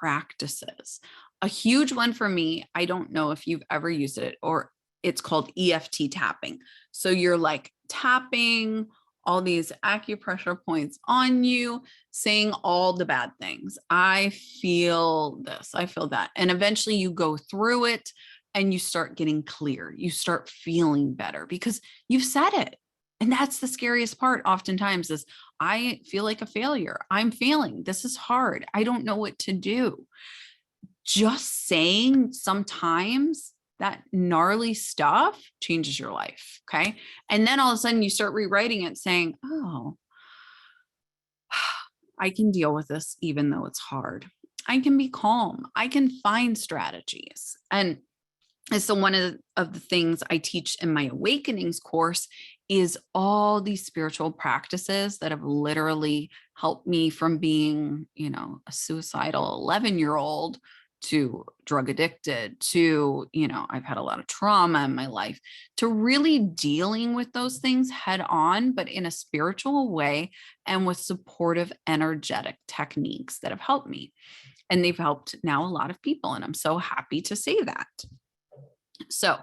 A: practices. A huge one for me, I don't know if you've ever used it, or it's called EFT tapping. So you're like tapping all these acupressure points on you, saying all the bad things. I feel this, I feel that. And eventually you go through it and you start getting clear. You start feeling better because you've said it. And that's the scariest part oftentimes is I feel like a failure. I'm failing. This is hard. I don't know what to do. Just saying sometimes that gnarly stuff changes your life. Okay. And then all of a sudden you start rewriting it saying, oh, I can deal with this even though it's hard. I can be calm. I can find strategies. And so one of the things I teach in my awakenings course is all these spiritual practices that have literally helped me from being, a suicidal 11-year-old to drug addicted to, I've had a lot of trauma in my life, to really dealing with those things head on, but in a spiritual way and with supportive, energetic techniques that have helped me. And they've helped now a lot of people. And I'm so happy to say that. So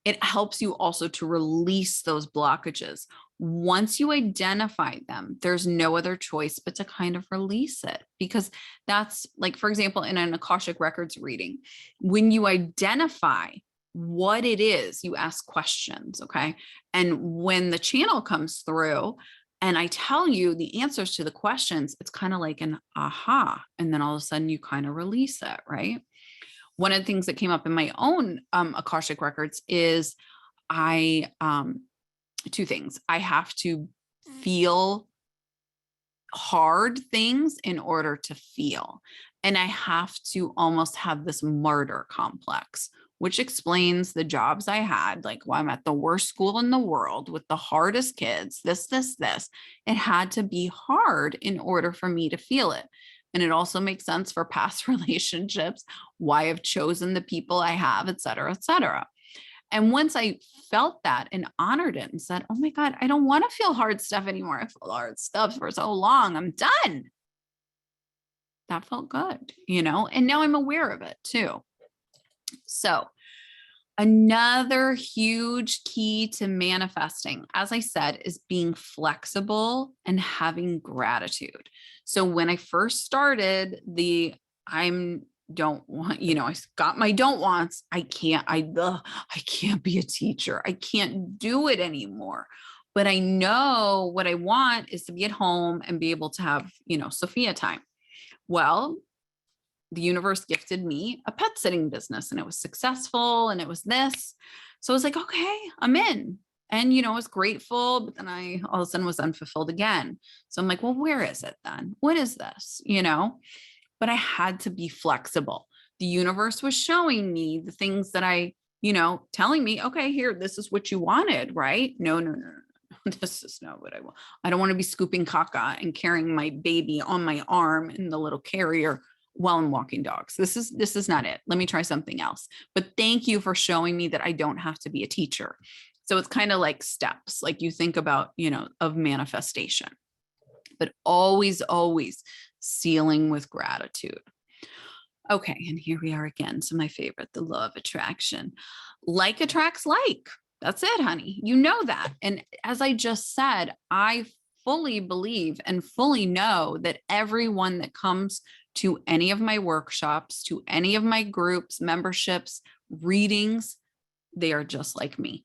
A: it helps you also to release those blockages. Once you identify them, there's no other choice but to kind of release it, because that's like, for example, in an Akashic Records reading, when you identify what it is, you ask questions. Okay. And when the channel comes through and I tell you the answers to the questions, it's kind of like an aha. And then all of a sudden you kind of release it. Right. One of the things that came up in my own Akashic Records is two things. I have to feel hard things in order to feel. And I have to almost have this martyr complex, which explains the jobs I had. Like, well, I'm at the worst school in the world with the hardest kids, this. It had to be hard in order for me to feel it. And it also makes sense for past relationships, why I've chosen the people I have, et cetera, et cetera. And once I felt that and honored it and said, oh my God, I don't want to feel hard stuff anymore. I felt hard stuff for so long. I'm done. That felt good, and now I'm aware of it too. So another huge key to manifesting, as I said, is being flexible and having gratitude. So when I first started I got my don't wants. I can't be a teacher. I can't do it anymore. But I know what I want is to be at home and be able to have, Sophia time. Well, the universe gifted me a pet sitting business and it was successful and it was this. So I was like, okay, I'm in. And, I was grateful, but then I all of a sudden was unfulfilled again. So I'm like, well, where is it then? What is this? But I had to be flexible. The universe was showing me the things that telling me, okay, here, this is what you wanted, right? No. This is not what I want. I don't want to be scooping caca and carrying my baby on my arm in the little carrier while I'm walking dogs. This is not it. Let me try something else. But thank you for showing me that I don't have to be a teacher. So it's kind of like steps, like you think about, of manifestation, but always, always sealing with gratitude. Okay. And here we are again. So my favorite, the law of attraction. Like attracts like. That's it, honey. You know that. And as I just said, I fully believe and fully know that everyone that comes to any of my workshops, to any of my groups, memberships, readings, they are just like me.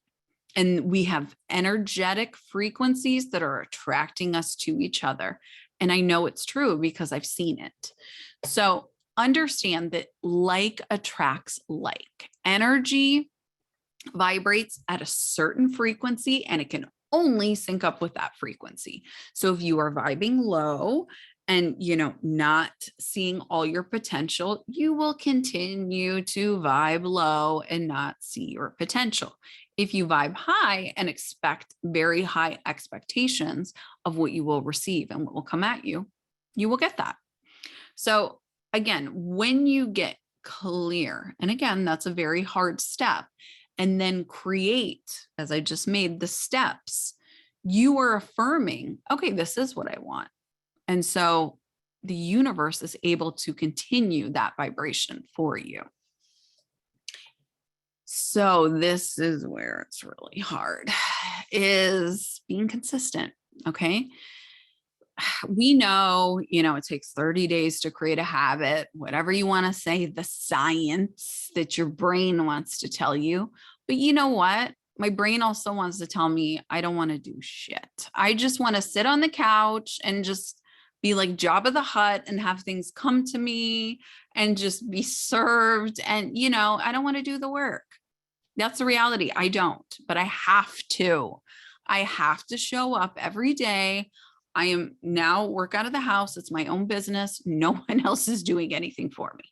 A: And we have energetic frequencies that are attracting us to each other. And I know it's true because I've seen it. So understand that like attracts like. Energy vibrates at a certain frequency and it can only sync up with that frequency. So if you are vibing low and, not seeing all your potential, you will continue to vibe low and not see your potential. If you vibe high and expect very high expectations of what you will receive and what will come at you, you will get that. So again, when you get clear, and again, that's a very hard step, and then create, as I just made the steps, you are affirming, okay, this is what I want. And so the universe is able to continue that vibration for you. So this is where it's really hard, is being consistent. Okay. We know, it takes 30 days to create a habit, whatever you want to say, the science that your brain wants to tell you. But you know what? My brain also wants to tell me I don't want to do shit. I just want to sit on the couch and just be like Jabba the Hutt and have things come to me and just be served. And, I don't want to do the work. That's the reality. I don't, but I have to. I have to show up every day. I am now work out of the house. It's my own business. No one else is doing anything for me.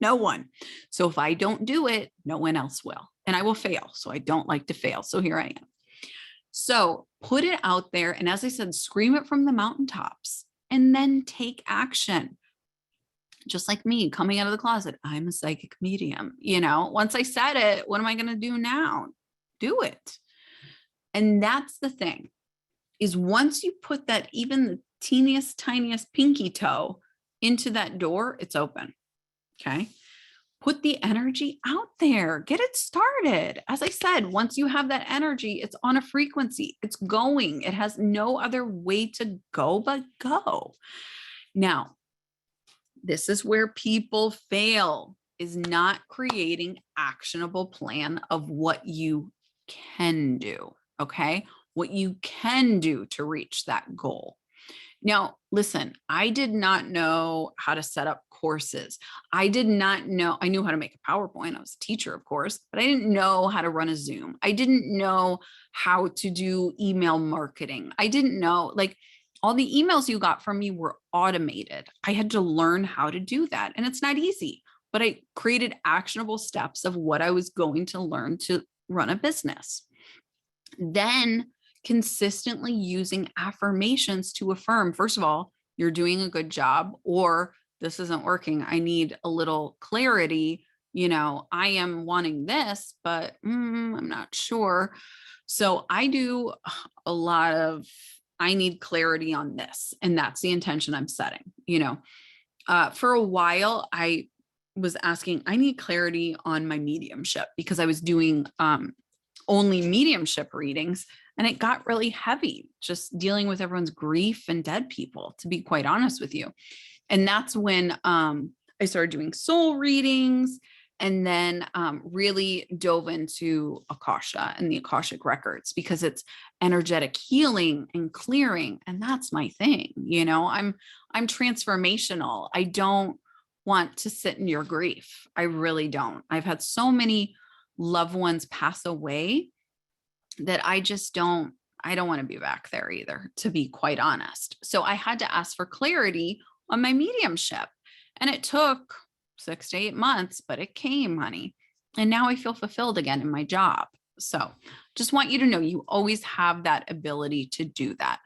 A: No one. So if I don't do it, no one else will. And I will fail. So I don't like to fail. So here I am. So put it out there. And as I said, scream it from the mountaintops and then take action. Just like me coming out of the closet, I'm a psychic medium. Once I said it, what am I going to do now? Do it. And that's the thing, is once you put that, even the teeniest, tiniest pinky toe into that door, it's open. Okay. Put the energy out there, get it started. As I said, once you have that energy, it's on a frequency, it's going, it has no other way to go but go. Now, this is where people fail, is not creating actionable plan of what you can do. Okay. What you can do to reach that goal. Now, listen, I did not know how to set up courses. I knew how to make a PowerPoint. I was a teacher, of course, but I didn't know how to run a Zoom. I didn't know how to do email marketing. I didn't know, all the emails you got from me were automated. I had to learn how to do that. And it's not easy, but I created actionable steps of what I was going to learn to run a business. Then consistently using affirmations to affirm, first of all, you're doing a good job, or this isn't working. I need a little clarity. I am wanting this, but I'm not sure. So I do a lot of, I need clarity on this. And that's the intention I'm setting. For a while, I was asking, I need clarity on my mediumship because I was doing only mediumship readings. And it got really heavy, just dealing with everyone's grief and dead people, to be quite honest with you. And that's when I started doing soul readings, and then really dove into Akasha and the Akashic records, because it's energetic healing and clearing. And that's my thing. I'm transformational. I don't want to sit in your grief. I really don't. I've had so many loved ones pass away that I don't want to be back there either, to be quite honest. So I had to ask for clarity on my mediumship, and it took 6 to 8 months, but it came, honey. And now I feel fulfilled again in my job. So just want you to know you always have that ability to do that,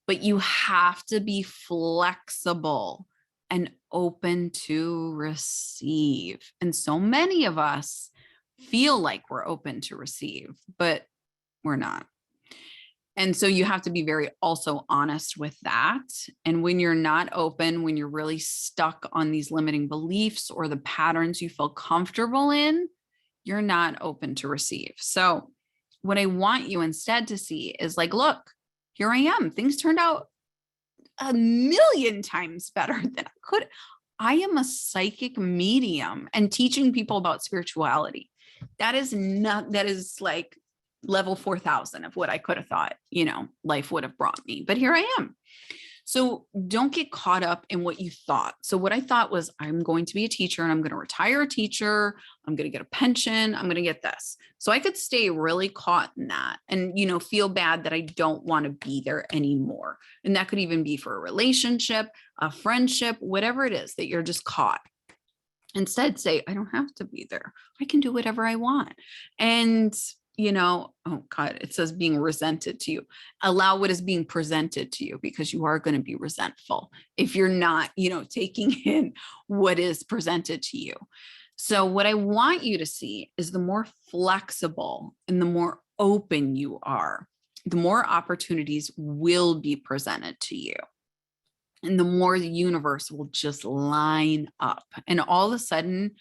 A: but you have to be flexible. and open to receive. And so many of us feel like we're open to receive, but we're not. And so you have to be very also honest with that. And when you're not open, when you're really stuck on these limiting beliefs or the patterns you feel comfortable in, you're not open to receive. So what I want you instead to see is like, look, here I am. Things turned out a million times better than I could. I am a psychic medium and teaching people about spirituality. That is like level 4,000 of what I could have thought, life would have brought me. But here I am. So don't get caught up in what you thought. So what I thought was, I'm going to be a teacher and I'm going to retire a teacher. I'm going to get a pension. I'm going to get this. So I could stay really caught in that and, feel bad that I don't want to be there anymore. And that could even be for a relationship, a friendship, whatever it is that you're just caught. Instead, say, I don't have to be there. I can do whatever I want. And oh God, it says being resented to you. Allow what is being presented to you, because you are going to be resentful if you're not, taking in what is presented to you. So what I want you to see is the more flexible and the more open you are, the more opportunities will be presented to you. And the more the universe will just line up. And all of a sudden,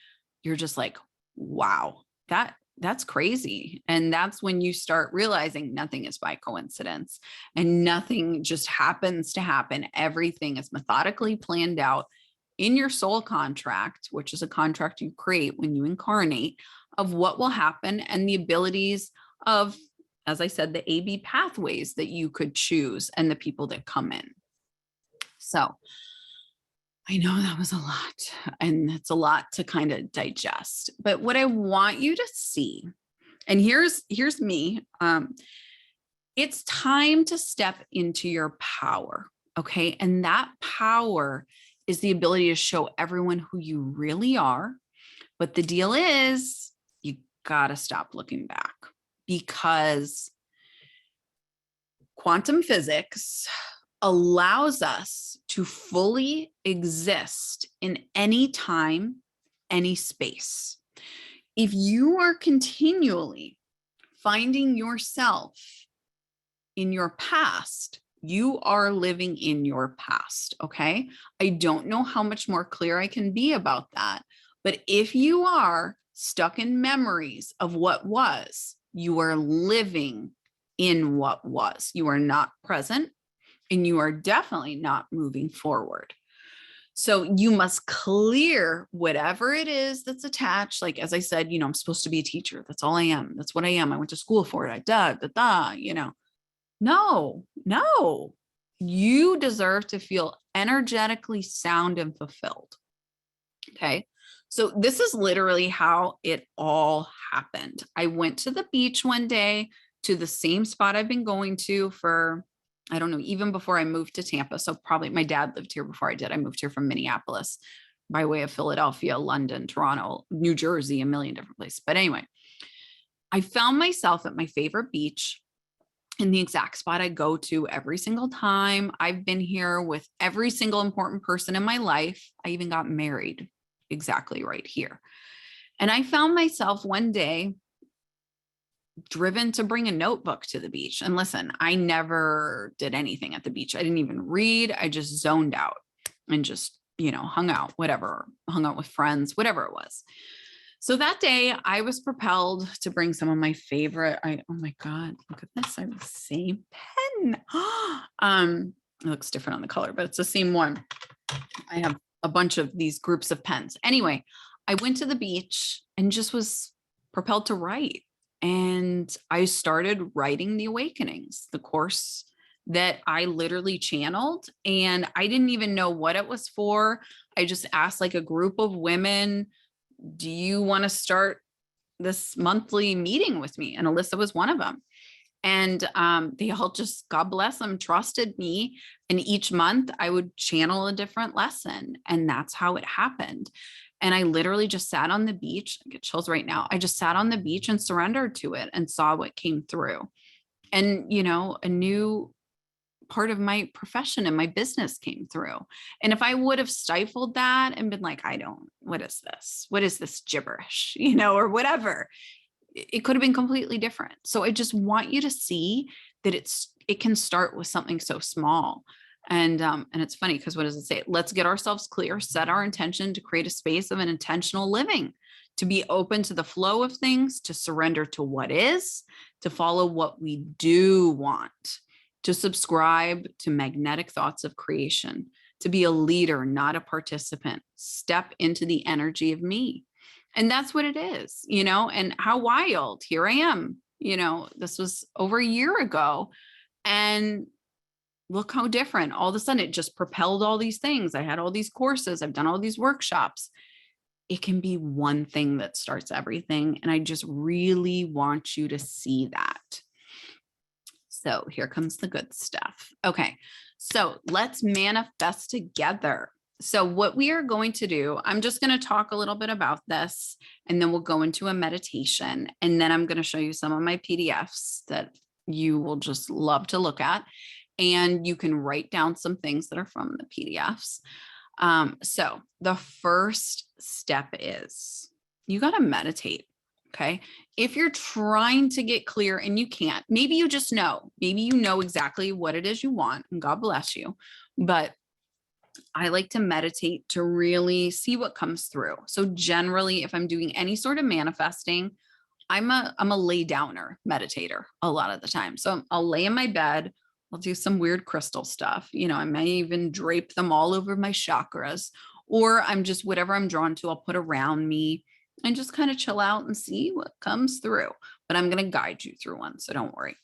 A: you're just like, wow, that's crazy. And that's when you start realizing nothing is by coincidence and nothing just happens to happen. Everything is methodically planned out in your soul contract, which is a contract you create when you incarnate, of what will happen and the abilities of, as I said, the AB pathways that you could choose and the people that come in. So I know that was a lot, and it's a lot to kind of digest, but what I want you to see, and here's me, it's time to step into your power. Okay. And that power is the ability to show everyone who you really are. But the deal is, you got to stop looking back, because quantum physics allows us to fully exist in any time, any space. If you are continually finding yourself in your past, you are living in your past. Okay. I don't know how much more clear I can be about that. But if you are stuck in memories of what was, you are living in what was. You are not present, and you are definitely not moving forward. So you must clear whatever it is that's attached. Like, as I said, I'm supposed to be a teacher. That's all I am. That's what I am. I went to school for it. No, you deserve to feel energetically sound and fulfilled. Okay. So this is literally how it all happened. I went to the beach one day, to the same spot I've been going to for, I don't know, even before I moved to Tampa. So probably my dad lived here before I did. I moved here from Minneapolis by way of Philadelphia, London, Toronto, New Jersey, a million different places. But anyway, I found myself at my favorite beach in the exact spot I go to every single time. I've been here with every single important person in my life. I even got married exactly right here. And I found myself one day driven to bring a notebook to the beach. And listen, I never did anything at the beach. I didn't even read. I just zoned out and just, hung out, hung out with friends, whatever it was. So that day I was propelled to bring some of my favorite, oh my God, look at this. I have the same pen. It looks different on the color, but it's the same one. I have a bunch of these groups of pens. Anyway, I went to the beach and just was propelled to write. And I started writing the Awakenings, the course that I literally channeled. And I didn't even know what it was for. I just asked like a group of women, do you want to start this monthly meeting with me? And Alyssa was one of them. And they all just, God bless them, trusted me. And each month I would channel a different lesson. And that's how it happened. And I literally just sat on the beach. I get chills right now. I just sat on the beach and surrendered to it and saw what came through. And, a new part of my profession and my business came through. And if I would have stifled that and been like, what is this? What is this gibberish, or whatever, it could have been completely different. So I just want you to see that it can start with something so small. And it's funny because what does it say? Let's get ourselves clear, set our intention to create a space of an intentional living, to be open to the flow of things, to surrender to what is, to follow what we do want, to subscribe to magnetic thoughts of creation, to be a leader, not a participant, step into the energy of me. And that's what it is, and how wild. Here I am, this was over a year ago. And look how different. All of a sudden, it just propelled all these things. I had all these courses. I've done all these workshops. It can be one thing that starts everything. And I just really want you to see that. So here comes the good stuff. Okay, so let's manifest together. So what we are going to do, I'm just going to talk a little bit about this, and then we'll go into a meditation. And then I'm going to show you some of my PDFs that you will just love to look at. And you can write down some things that are from the PDFs. So the first step is you got to meditate. Okay. If you're trying to get clear and you can't, maybe you just know, maybe you know exactly what it is you want, and God bless you. But I like to meditate to really see what comes through. So generally, if I'm doing any sort of manifesting, I'm a lay downer meditator a lot of the time. So I'll lay in my bed. I'll do some weird crystal stuff. I may even drape them all over my chakras, or I'm just whatever I'm drawn to, I'll put around me and just kind of chill out and see what comes through. But I'm going to guide you through one, so don't worry.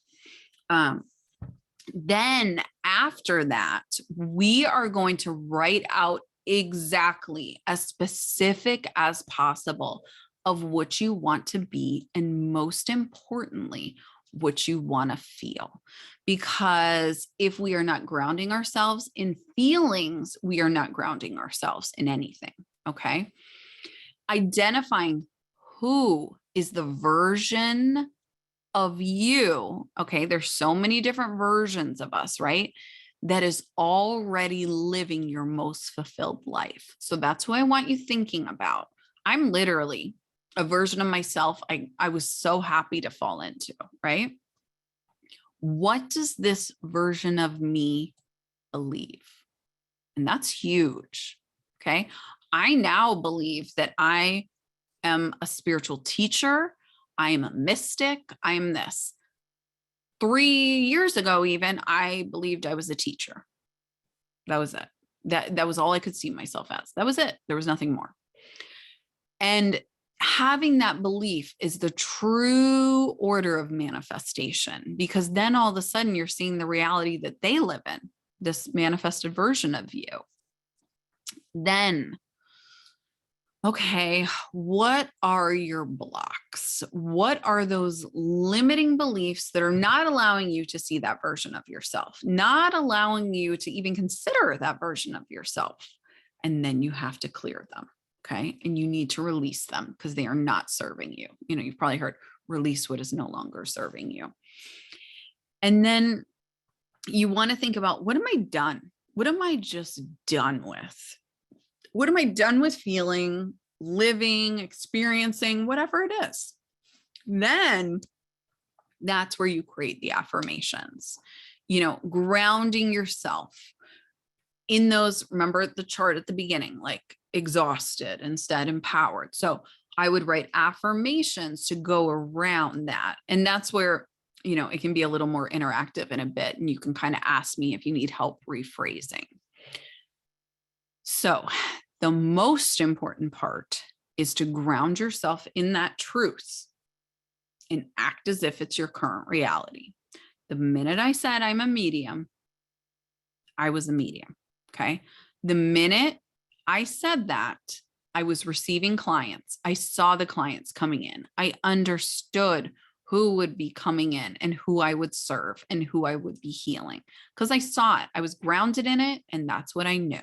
A: Then after that, we are going to write out exactly as specific as possible of what you want to be, and most importantly, what you want to feel. Because if we are not grounding ourselves in feelings, we are not grounding ourselves in anything. Okay. Identifying who is the version of you. Okay. There's so many different versions of us, right? That is already living your most fulfilled life. So that's what I want you thinking about. I'm literally a version of myself I was so happy to fall into, right? What does this version of me believe? And that's huge. Okay. I now believe that I am a spiritual teacher. I am a mystic. I am this. 3 years ago, even, I believed I was a teacher. That was it. That was all I could see myself as. That was it. There was nothing more. And having that belief is the true order of manifestation, because then all of a sudden you're seeing the reality that they live in, this manifested version of you. Then, okay, what are your blocks? What are those limiting beliefs that are not allowing you to see that version of yourself, not allowing you to even consider that version of yourself? And then you have to clear them. Okay. And you need to release them because they are not serving you. You've probably heard release what is no longer serving you. And then you want to think about, what am I done? What am I just done with? What am I done with feeling, living, experiencing, whatever it is? Then that's where you create the affirmations, grounding yourself in those. Remember the chart at the beginning, like exhausted, instead empowered. So I would write affirmations to go around that. And that's where, it can be a little more interactive in a bit. And you can kind of ask me if you need help rephrasing. So the most important part is to ground yourself in that truth and act as if it's your current reality. The minute I said I'm a medium, I was a medium. Okay. The minute I said that, I was receiving clients. I saw the clients coming in. I understood who would be coming in and who I would serve and who I would be healing, because I saw it. I was grounded in it, and that's what I knew.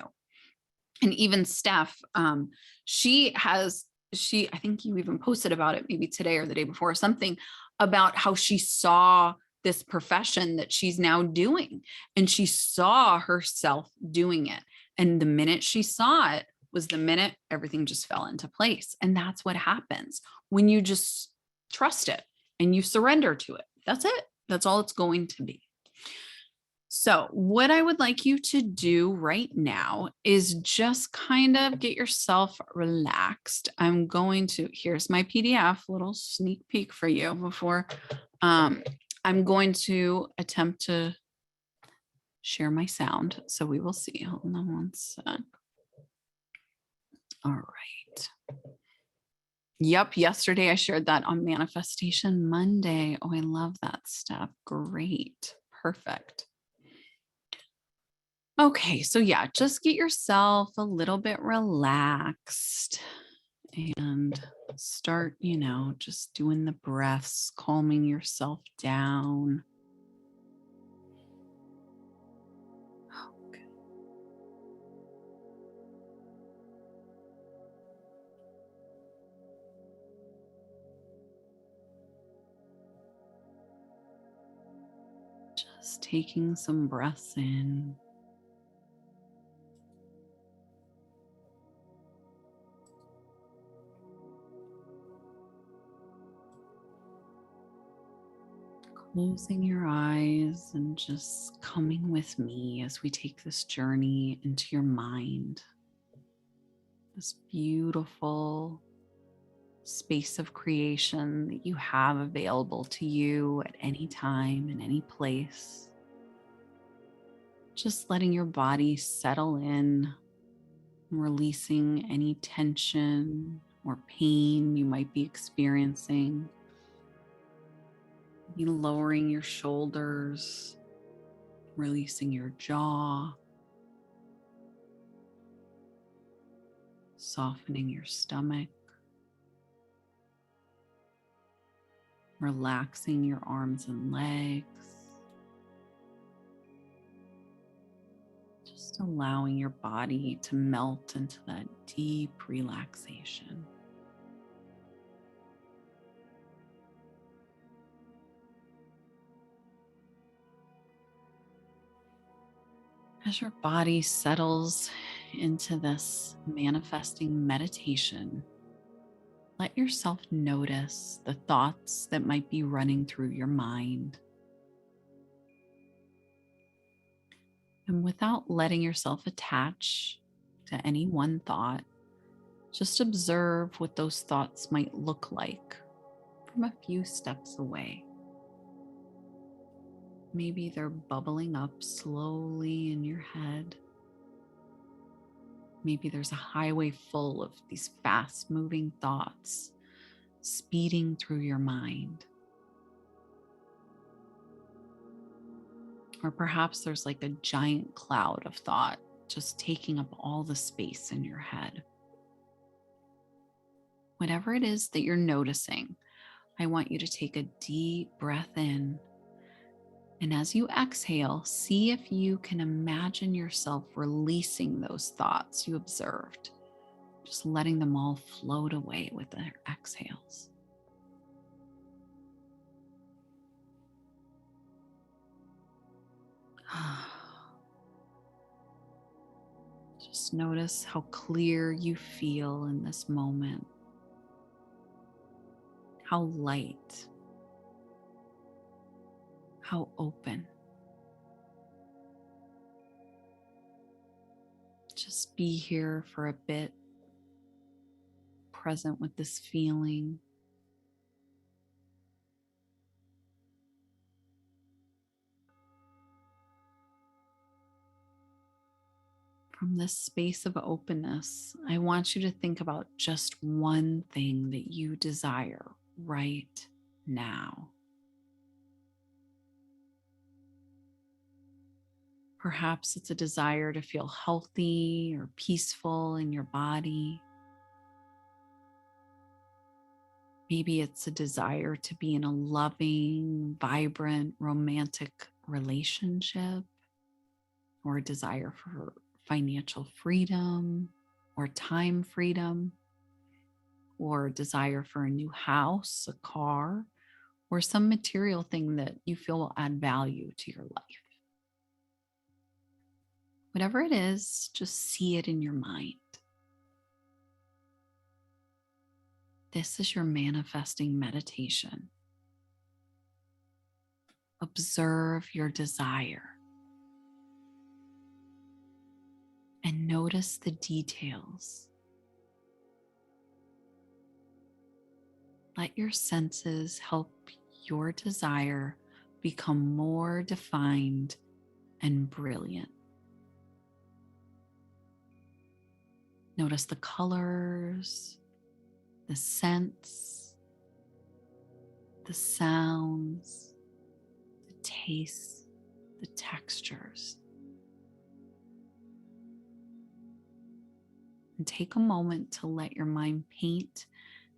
A: And even Steph, I think you even posted about it maybe today or the day before, something about how she saw this profession that she's now doing. And she saw herself doing it. And the minute she saw it was the minute everything just fell into place. And that's what happens when you just trust it and you surrender to it. That's it. That's all it's going to be. So, what I would like you to do right now is just kind of get yourself relaxed. Here's my PDF, little sneak peek for you before I'm going to attempt to share my sound. So, we will see. Hold on one sec. All right. Yep. Yesterday I shared that on Manifestation Monday. Oh, I love that stuff. Great. Perfect. Okay, so yeah, just get yourself a little bit relaxed and start, just doing the breaths, calming yourself down. Okay. Just taking some breaths in. Closing your eyes and just coming with me as we take this journey into your mind. This beautiful space of creation that you have available to you at any time, in any place. Just letting your body settle in, releasing any tension or pain you might be experiencing. You lowering your shoulders, releasing your jaw, softening your stomach, relaxing your arms and legs, just allowing your body to melt into that deep relaxation. As your body settles into this manifesting meditation, let yourself notice the thoughts that might be running through your mind. And without letting yourself attach to any one thought, just observe what those thoughts might look like from a few steps away. Maybe they're bubbling up slowly in your head. Maybe there's a highway full of these fast-moving thoughts speeding through your mind. Or perhaps there's like a giant cloud of thought just taking up all the space in your head. Whatever it is that you're noticing, I want you to take a deep breath in. And as you exhale, see if you can imagine yourself releasing those thoughts you observed, just letting them all float away with their exhales. Just notice how clear you feel in this moment, how light, how open. Just be here for a bit, present with this feeling. From this space of openness, I want you to think about just one thing that you desire right now. Perhaps it's a desire to feel healthy or peaceful in your body. Maybe it's a desire to be in a loving, vibrant, romantic relationship, or a desire for financial freedom or time freedom, or a desire for a new house, a car, or some material thing that you feel will add value to your life. Whatever it is, just see it in your mind. This is your manifesting meditation. Observe your desire and notice the details. Let your senses help your desire become more defined and brilliant. Notice the colors, the scents, the sounds, the tastes, the textures. And take a moment to let your mind paint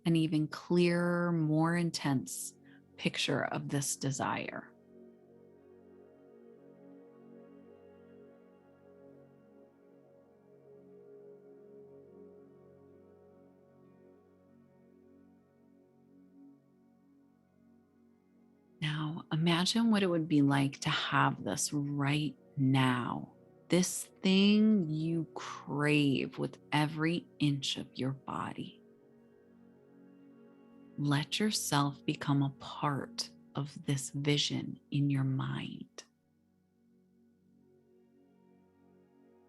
A: an even clearer, more intense picture of this desire. Now, imagine what it would be like to have this right now. This thing you crave with every inch of your body. Let yourself become a part of this vision in your mind.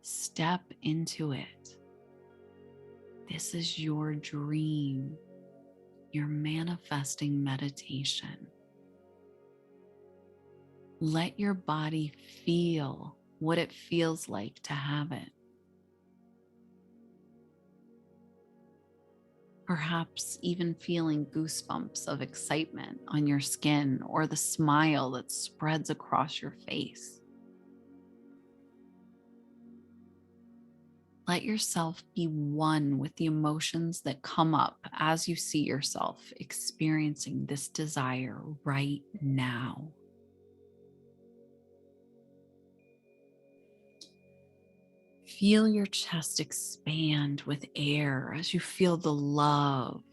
A: Step into it. This is your dream, your manifesting meditation. Let your body feel what it feels like to have it. Perhaps even feeling goosebumps of excitement on your skin or the smile that spreads across your face. Let yourself be one with the emotions that come up as you see yourself experiencing this desire right now. Feel your chest expand with air as you feel the love,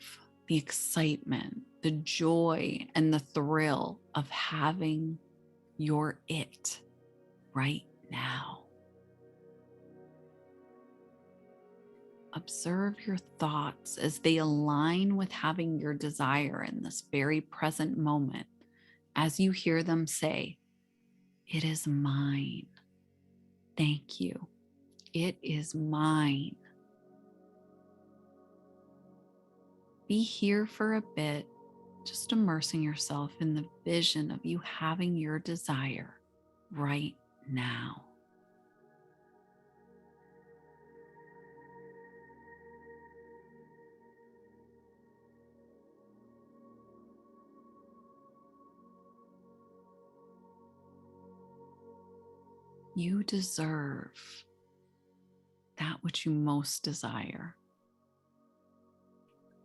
A: the excitement, the joy, and the thrill of having your it right now. Observe your thoughts as they align with having your desire in this very present moment as you hear them say, "It is mine. Thank you. It is mine." Be here for a bit, just immersing yourself in the vision of you having your desire right now. You deserve that which you most desire.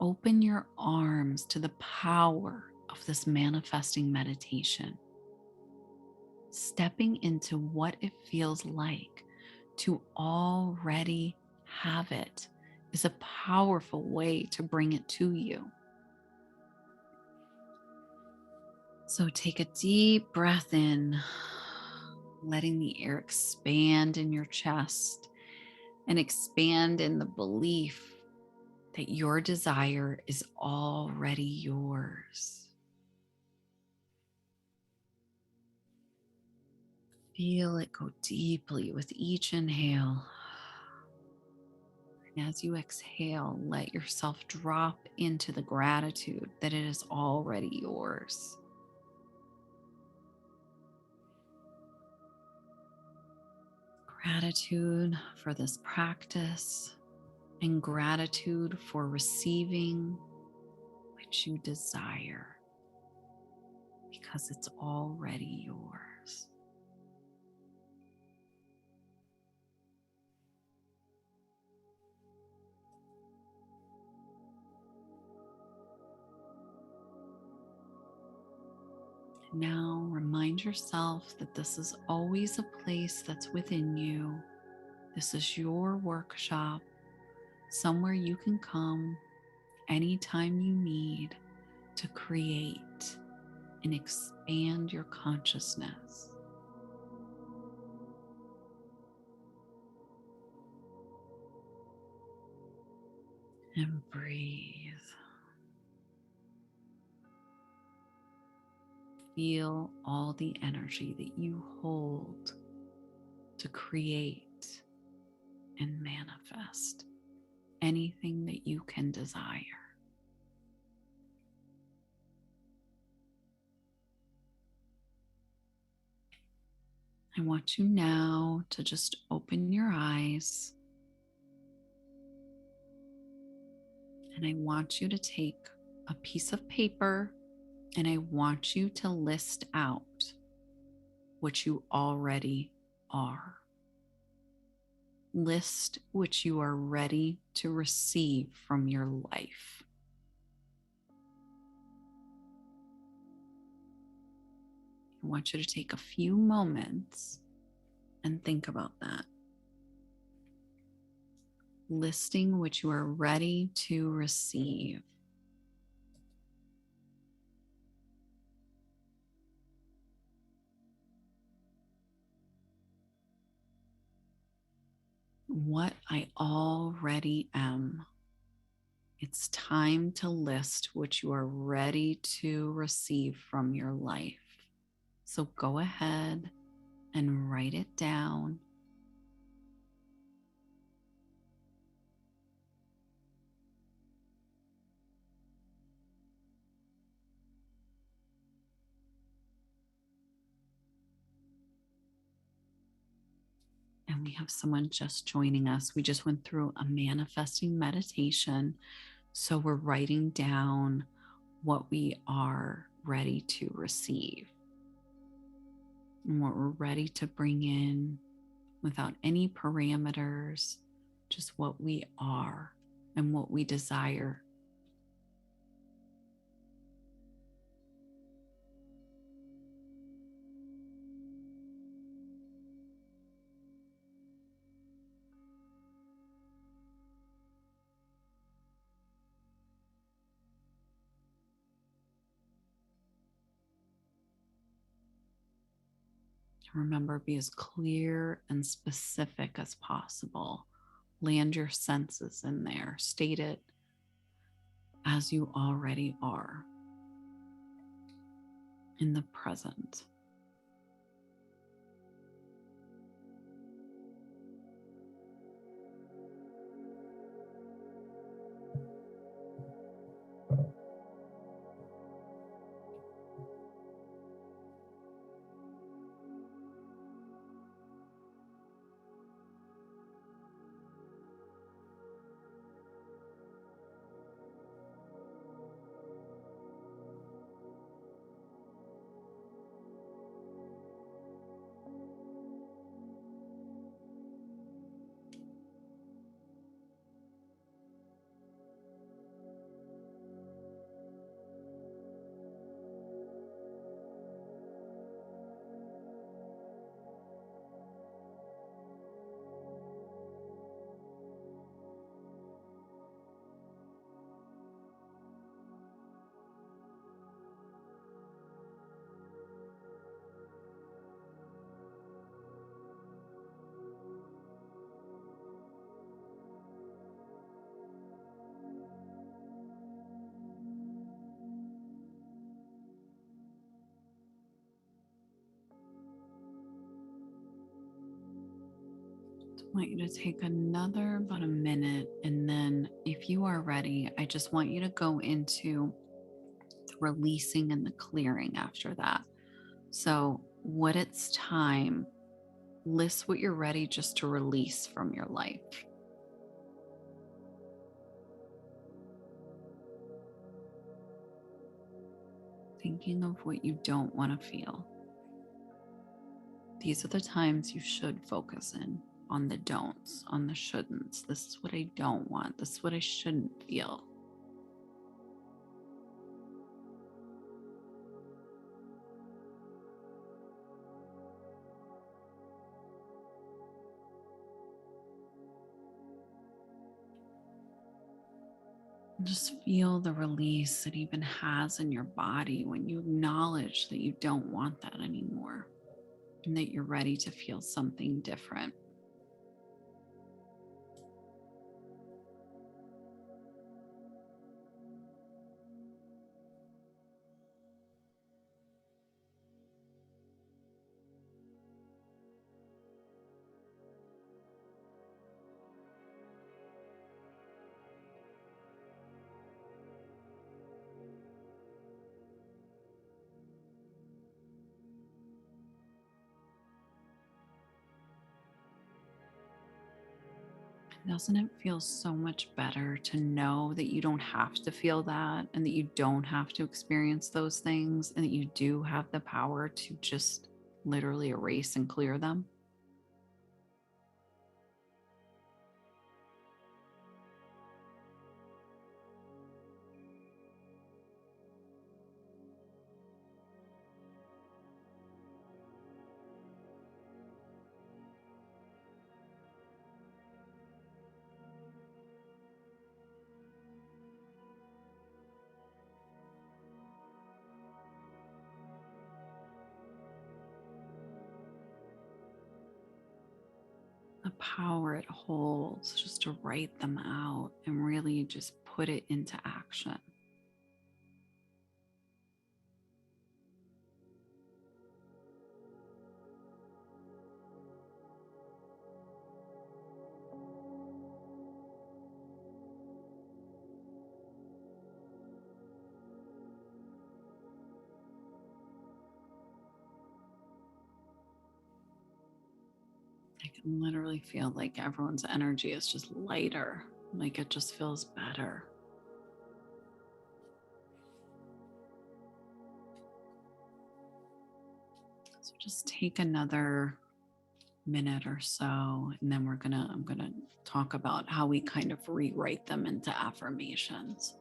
A: Open your arms to the power of this manifesting meditation, stepping into what it feels like to already have it is a powerful way to bring it to you. So take a deep breath in, letting the air expand in your chest and expand in the belief that your desire is already yours. Feel it go deeply with each inhale. And as you exhale, let yourself drop into the gratitude that it is already yours. Gratitude for this practice and gratitude for receiving which you desire because it's already yours. Now remind yourself that this is always a place that's within you. This is your workshop, somewhere you can come anytime you need to create and expand your consciousness. And breathe. Feel all the energy that you hold to create and manifest anything that you can desire. I want you now to just open your eyes, and I want you to take a piece of paper and I want you to list out what you already are. List what you are ready to receive from your life. I want you to take a few moments and think about that. Listing what you are ready to receive. What I already am. It's time to list what you are ready to receive from your life. So go ahead and write it down. And we have someone just joining us. We just went through a manifesting meditation. So we're writing down what we are ready to receive and what we're ready to bring in without any parameters, just what we are and what we desire. Remember, be as clear and specific as possible. Land your senses in there. State it as you already are in the present. I want you to take another about a minute, and then if you are ready, I just want you to go into the releasing and the clearing after that. So, when it's time, list what you're ready just to release from your life. Thinking of what you don't want to feel. These are the times you should focus in on the don'ts, on the shouldn'ts. This is what I don't want. This is what I shouldn't feel. Just feel the release it even has in your body when you acknowledge that you don't want that anymore and that you're ready to feel something different. Doesn't it feel so much better to know that you don't have to feel that and that you don't have to experience those things and that you do have the power to just literally erase and clear them? The power it holds just to write them out and really just put it into action. I can literally feel like everyone's energy is just lighter, like it just feels better. So just take another minute or so, and then I'm gonna talk about how we kind of rewrite them into affirmations.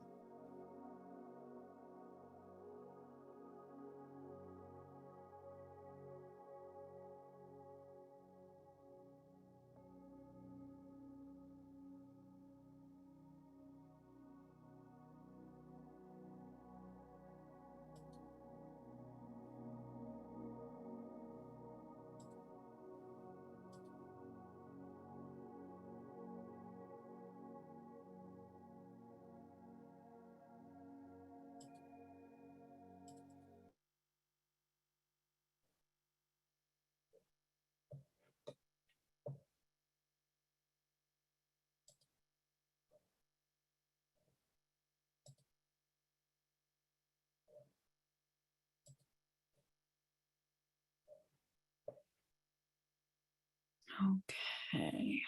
A: Okay.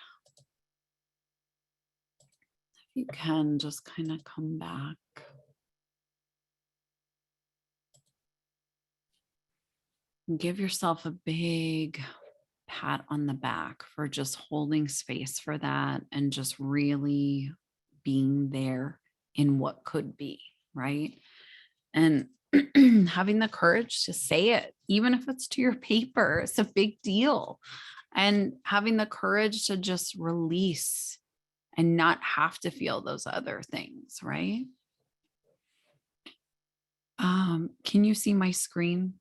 A: If you can just kind of come back. And give yourself a big pat on the back for just holding space for that and just really being there in what could be, right? And having the courage to say it, even if it's to your paper, it's a big deal. And having the courage to just release and not have to feel those other things, right? Can you see my screen?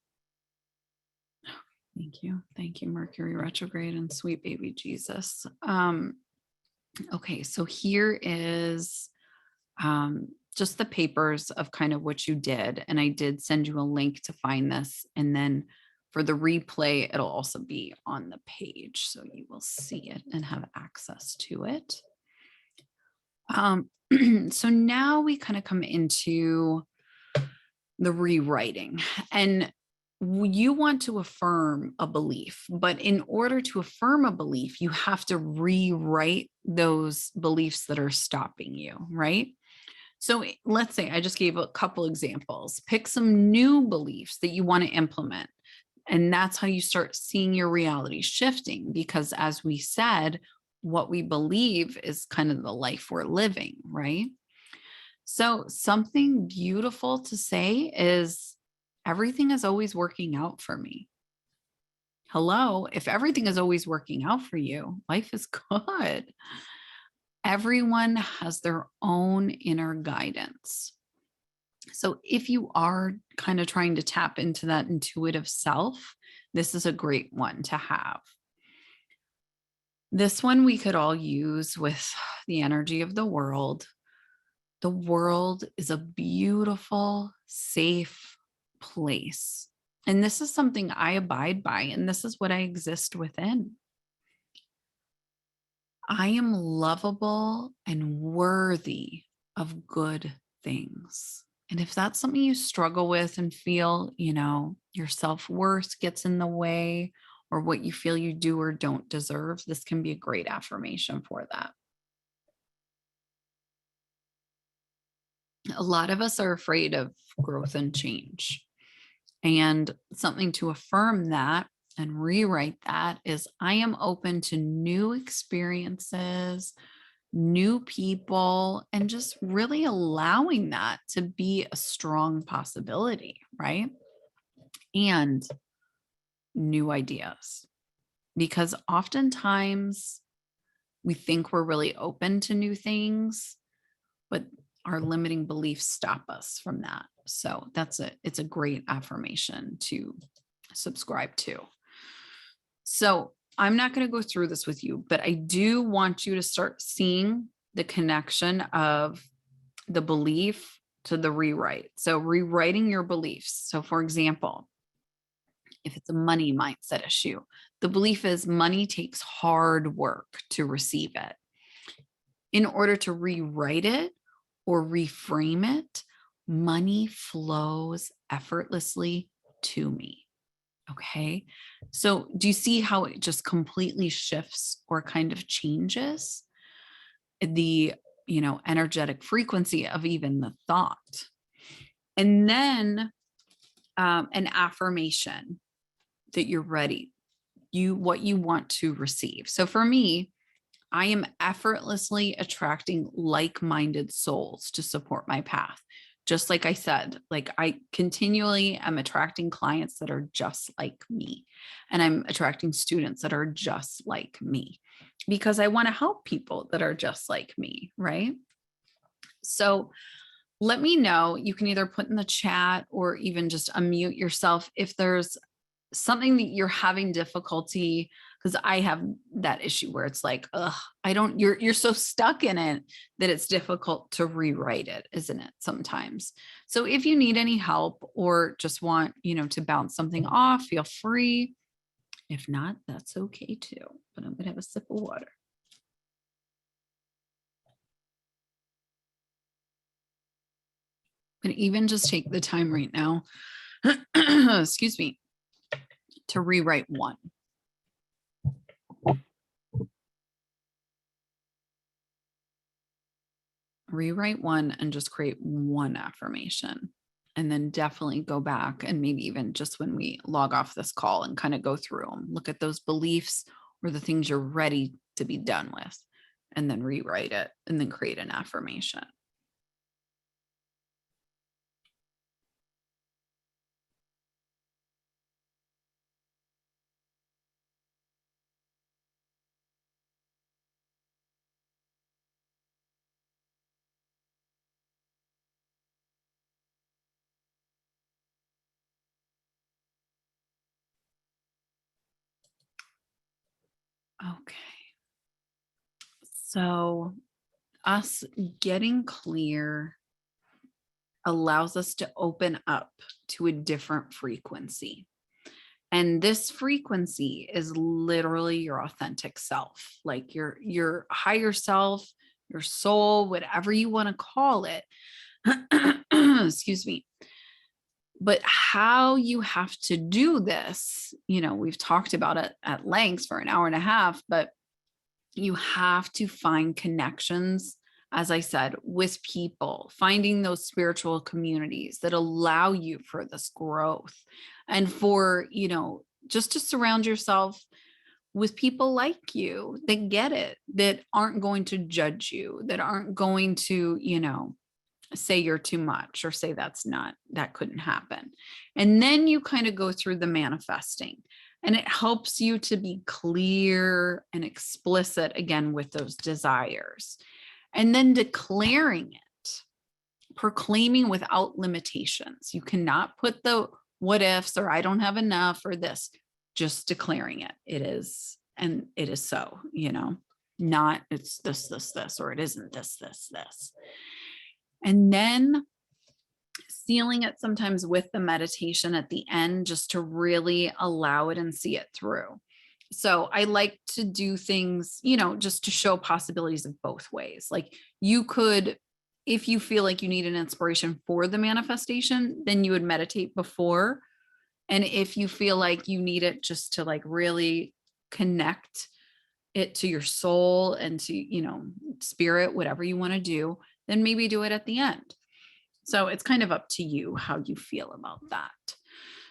A: Thank you. Thank you, Mercury retrograde and sweet baby Jesus. Okay, so here is just the papers of kind of what you did. And I did send you a link to find this. And then for the replay, it'll also be on the page. So you will see it and have access to it. So now we kind of come into the rewriting. And you want to affirm a belief, but in order to affirm a belief, you have to rewrite those beliefs that are stopping you, right? So let's say I just gave a couple examples. Pick some new beliefs that you want to implement. And that's how you start seeing your reality shifting. Because as we said, what we believe is kind of the life we're living, right? So something beautiful to say is everything is always working out for me. Hello, if everything is always working out for you, life is good. everyone has their own inner guidance. So if you are kind of trying to tap into that intuitive self, this is a great one to have. This one we could all use with the energy of the world. The world is a beautiful, safe place. And this is something I abide by, and this is what I exist within. I am lovable and worthy of good things. And if that's something you struggle with and feel, your self-worth gets in the way, or what you feel you do or don't deserve, this can be a great affirmation for that. A lot of us are afraid of growth and change. And something to affirm that and rewrite that is, I am open to new experiences, new people, and just really allowing that to be a strong possibility, right? And new ideas. Because oftentimes we think we're really open to new things, but our limiting beliefs stop us from that. So it's a great affirmation to subscribe to. So I'm not going to go through this with you, but I do want you to start seeing the connection of the belief to the rewrite. So rewriting your beliefs. So for example, if it's a money mindset issue, the belief is money takes hard work to receive it. In order to rewrite it or reframe it, money flows effortlessly to me. Okay. So do you see how it just completely shifts or kind of changes the, energetic frequency of even the thought? And then an affirmation that you're ready, what you want to receive. So for me, I am effortlessly attracting like-minded souls to support my path. Just like I said, like I continually am attracting clients that are just like me. And I'm attracting students that are just like me because I want to help people that are just like me, right? So let me know. You can either put in the chat or even just unmute yourself if there's something that you're having difficulty, because I have that issue where it's like, you're so stuck in it that it's difficult to rewrite it, isn't it? Sometimes. So if you need any help or just want, to bounce something off, feel free. If not, that's okay too. But I'm going to have a sip of water. But even just take the time right now, excuse me, to rewrite one. Rewrite one and just create one affirmation. And then definitely go back and maybe even just when we log off this call and kind of go through them, look at those beliefs or the things you're ready to be done with, and then rewrite it and then create an affirmation. Okay. So us getting clear allows us to open up to a different frequency. And this frequency is literally your authentic self, like your higher self, your soul, whatever you want to call it. Excuse me. But how you have to do this, we've talked about it at length for an hour and a half, but you have to find connections, as I said, with people, finding those spiritual communities that allow you for this growth and for, just to surround yourself with people like you that get it, that aren't going to judge you, that aren't going to, say you're too much or say that couldn't happen. And then you kind of go through the manifesting. And it helps you to be clear and explicit again with those desires. And then declaring it, proclaiming without limitations. You cannot put the what ifs or I don't have enough or this, just declaring it. It is, and it is so, not it's this, or it isn't this. And then sealing it sometimes with the meditation at the end, just to really allow it and see it through. So I like to do things, just to show possibilities of both ways. Like you could, if you feel like you need an inspiration for the manifestation, then you would meditate before. And if you feel like you need it just to like really connect it to your soul and to, spirit, whatever you want to do, then maybe do it at the end. So it's kind of up to you how you feel about that.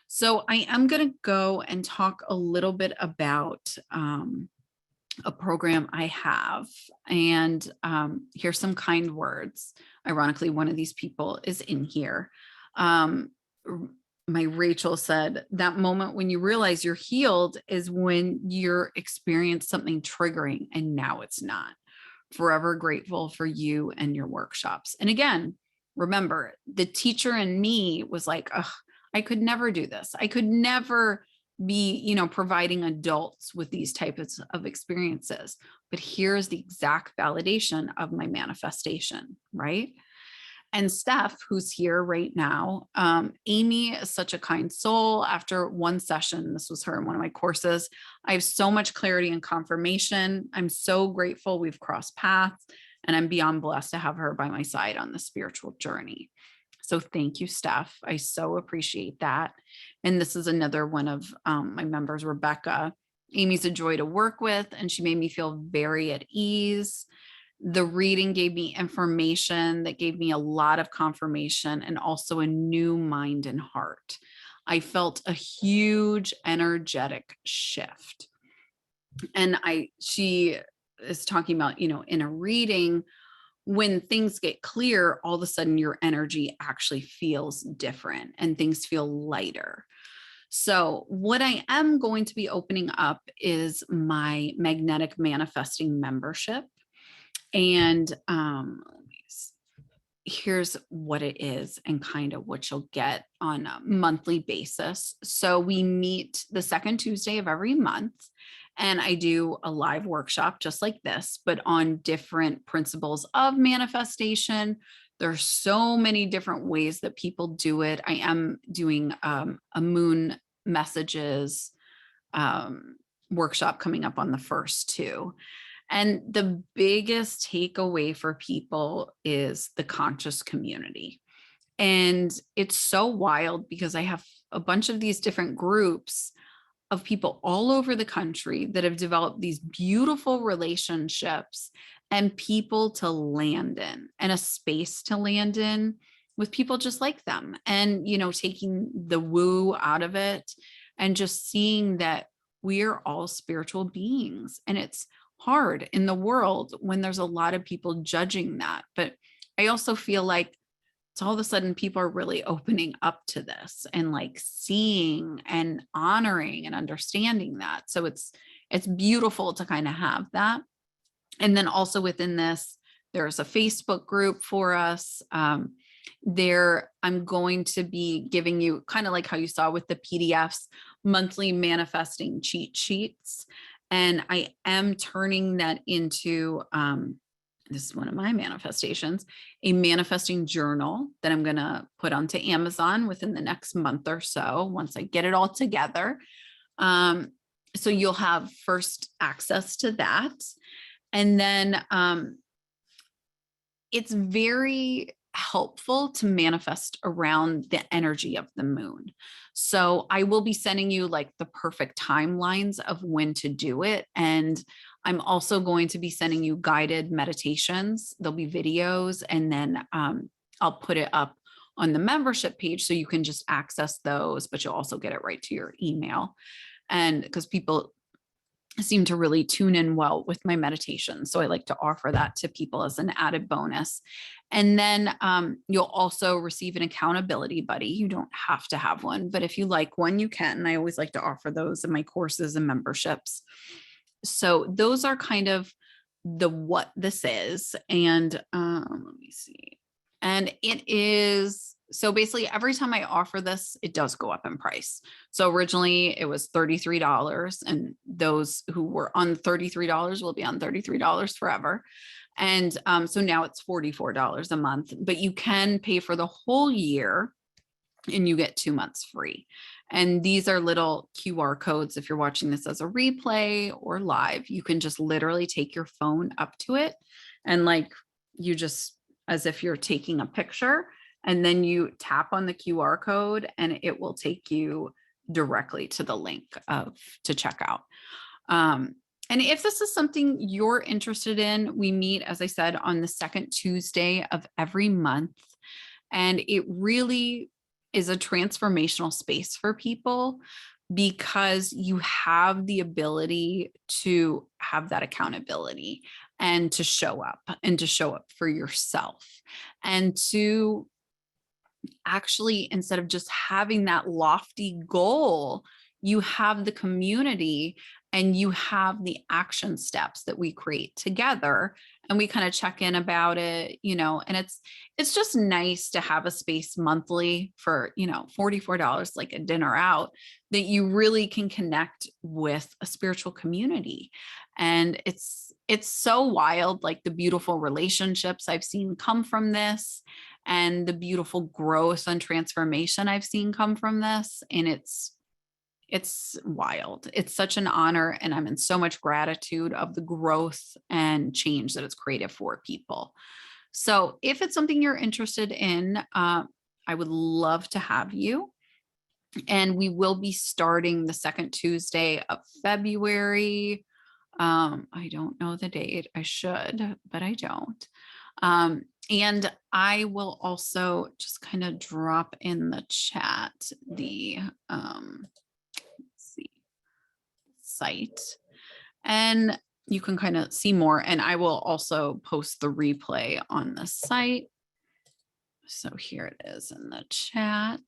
A: So I am going to go and talk a little bit about a program I have. And here's some kind words. Ironically, one of these people is in here. My Rachel said, that moment when you realize you're healed is when you're experienced something triggering and now it's not. Forever grateful for you and your workshops. And again, remember, the teacher in me was like, ugh, I could never do this. I could never be, providing adults with these types of experiences. But here's the exact validation of my manifestation, right? And Steph, who's here right now, Amy is such a kind soul. After one session, this was her in one of my courses, I have so much clarity and confirmation. I'm so grateful we've crossed paths, and I'm beyond blessed to have her by my side on the spiritual journey. So thank you, Steph. I so appreciate that. And this is another one of my members, Rebecca. Amy's a joy to work with, and she made me feel very at ease. The reading gave me information that gave me a lot of confirmation and also a new mind and heart. I felt a huge energetic shift. And she is talking about, in a reading, when things get clear, all of a sudden your energy actually feels different and things feel lighter. So what I am going to be opening up is my magnetic manifesting membership. And here's what it is and kind of what you'll get on a monthly basis. So we meet the second Tuesday of every month, and I do a live workshop just like this, but on different principles of manifestation. There's so many different ways that people do it. I am doing a moon messages workshop coming up on the 1st too. And the biggest takeaway for people is the conscious community. And it's so wild because I have a bunch of these different groups of people all over the country that have developed these beautiful relationships and people to land in and a space to land in with people just like them. And, taking the woo out of it and just seeing that we are all spiritual beings. And it's hard in the world when there's a lot of people judging that. But I also feel like it's all of a sudden people are really opening up to this and like seeing and honoring and understanding that. So it's beautiful to kind of have that. And then also within this, there's a Facebook group for us. There, I'm going to be giving you, kind of like how you saw with the PDFs, monthly manifesting cheat sheets. And I am turning that into, this is one of my manifestations, a manifesting journal that I'm going to put onto Amazon within the next month or so, once I get it all together. So you'll have first access to that. And then it's very helpful to manifest around the energy of the moon. So I will be sending you like the perfect timelines of when to do it. And I'm also going to be sending you guided meditations. There'll be videos, and then I'll put it up on the membership page so you can just access those, but you'll also get it right to your email. And because people seem to really tune in well with my meditation. So I like to offer that to people as an added bonus. And then you'll also receive an accountability buddy. You don't have to have one, but if you like one, you can. I always like to offer those in my courses and memberships. So those are kind of the what this is. And let me see. And it is, so basically every time I offer this, it does go up in price. So originally it was $33, and those who were on $33 will be on $33 forever. And so now it's $44 a month, but you can pay for the whole year and you get 2 months free. And these are little QR codes. If you're watching this as a replay or live, you can just literally take your phone up to it and like you just, as if you're taking a picture, and then you tap on the QR code and it will take you directly to the link to check out. And if this is something you're interested in, we meet, as I said, on the second Tuesday of every month. And it really is a transformational space for people because you have the ability to have that accountability and to show up for yourself and to actually, instead of just having that lofty goal, you have the community and you have the action steps that we create together, and we kind of check in about it, and it's just nice to have a space monthly for, $44, like a dinner out, that you really can connect with a spiritual community. And it's so wild, like the beautiful relationships I've seen come from this and the beautiful growth and transformation I've seen come from this. And it's wild. It's such an honor. And I'm in so much gratitude of the growth and change that it's created for people. So if it's something you're interested in, I would love to have you. And we will be starting the second Tuesday of February. I don't know the date. I should, but I don't. And I will also just kind of drop in the chat the site, and you can kind of see more. And I will also post the replay on the site. So here it is in the chat.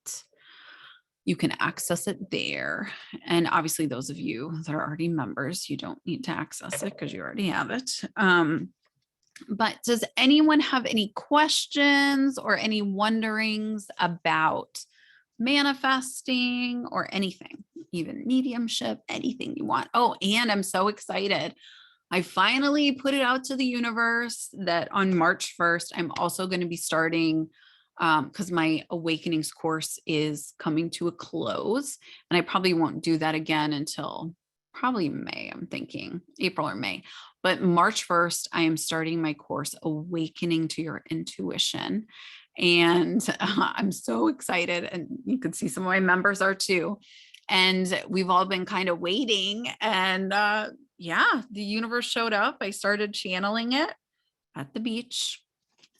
A: You can access it there. And obviously those of you that are already members, you don't need to access it because you already have it. But does anyone have any questions or any wonderings about manifesting or anything, even mediumship, anything you want? Oh, and I'm so excited. I finally put it out to the universe that on March 1st, I'm also going to be starting, because my Awakenings course is coming to a close, and I probably won't do that again until probably May. I'm thinking April or May. But March 1st, I am starting my course, Awakening to Your Intuition. And I'm so excited. And you can see some of my members are too. And we've all been kind of waiting. And yeah, the universe showed up. I started channeling it at the beach,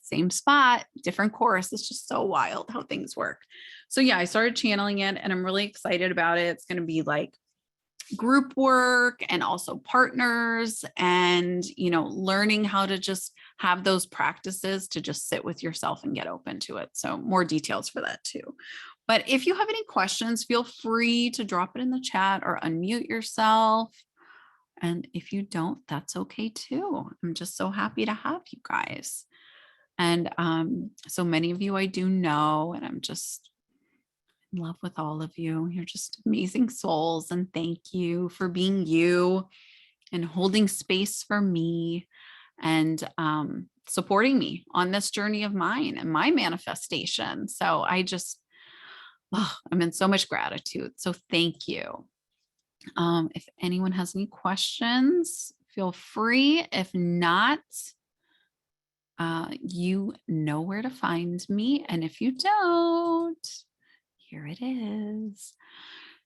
A: same spot, different course. It's just so wild how things work. So yeah, I started channeling it and I'm really excited about it. It's going to be like group work and also partners and, learning how to just have those practices to just sit with yourself and get open to it. So more details for that too. But if you have any questions, feel free to drop it in the chat or unmute yourself. And if you don't, that's okay too. I'm just so happy to have you guys. And so many of you I do know, and I'm just in love with all of you. You're just amazing souls. And thank you for being you and holding space for me and supporting me on this journey of mine and my manifestation. So I'm in so much gratitude. So thank you. If anyone has any questions, feel free. If not, you know where to find me. And if you don't, here it is.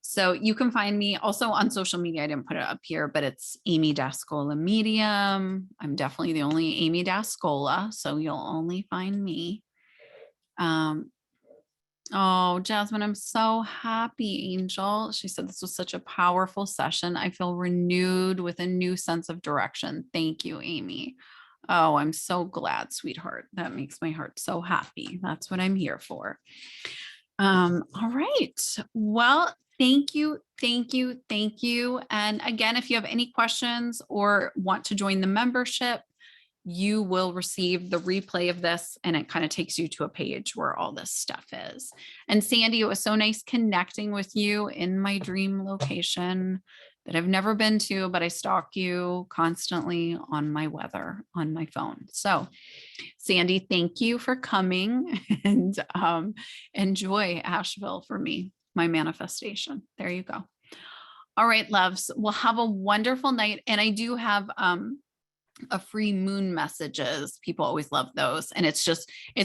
A: So you can find me also on social media. I didn't put it up here, but it's Amy Dascola Medium. I'm definitely the only Amy Dascola, so you'll only find me. Oh, Jasmine, I'm so happy, Angel. She said this was such a powerful session. I feel renewed with a new sense of direction. Thank you, Amy. Oh, I'm so glad, sweetheart. That makes my heart so happy. That's what I'm here for. All right. Well, thank you, thank you, thank you. And again, if you have any questions or want to join the membership, you will receive the replay of this, and it kind of takes you to a page where all this stuff is. And Sandy, it was so nice connecting with you in my dream location that I've never been to, but I stalk you constantly on my weather on my phone. So Sandy, thank you for coming and enjoy Asheville for me, my manifestation. There you go. All right, loves. Well, have a wonderful night. And I do have a free moon messages. People always love those. And it's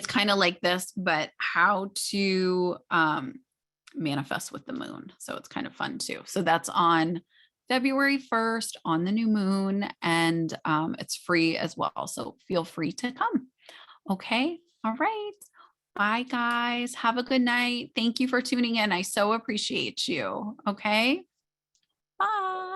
A: kind of like this, but how to manifest with the moon. So it's kind of fun too. So that's on February 1st on the new moon, and it's free as well. So feel free to come. Okay. All right. Bye, guys. Have a good night. Thank you for tuning in. I so appreciate you. Okay. Bye.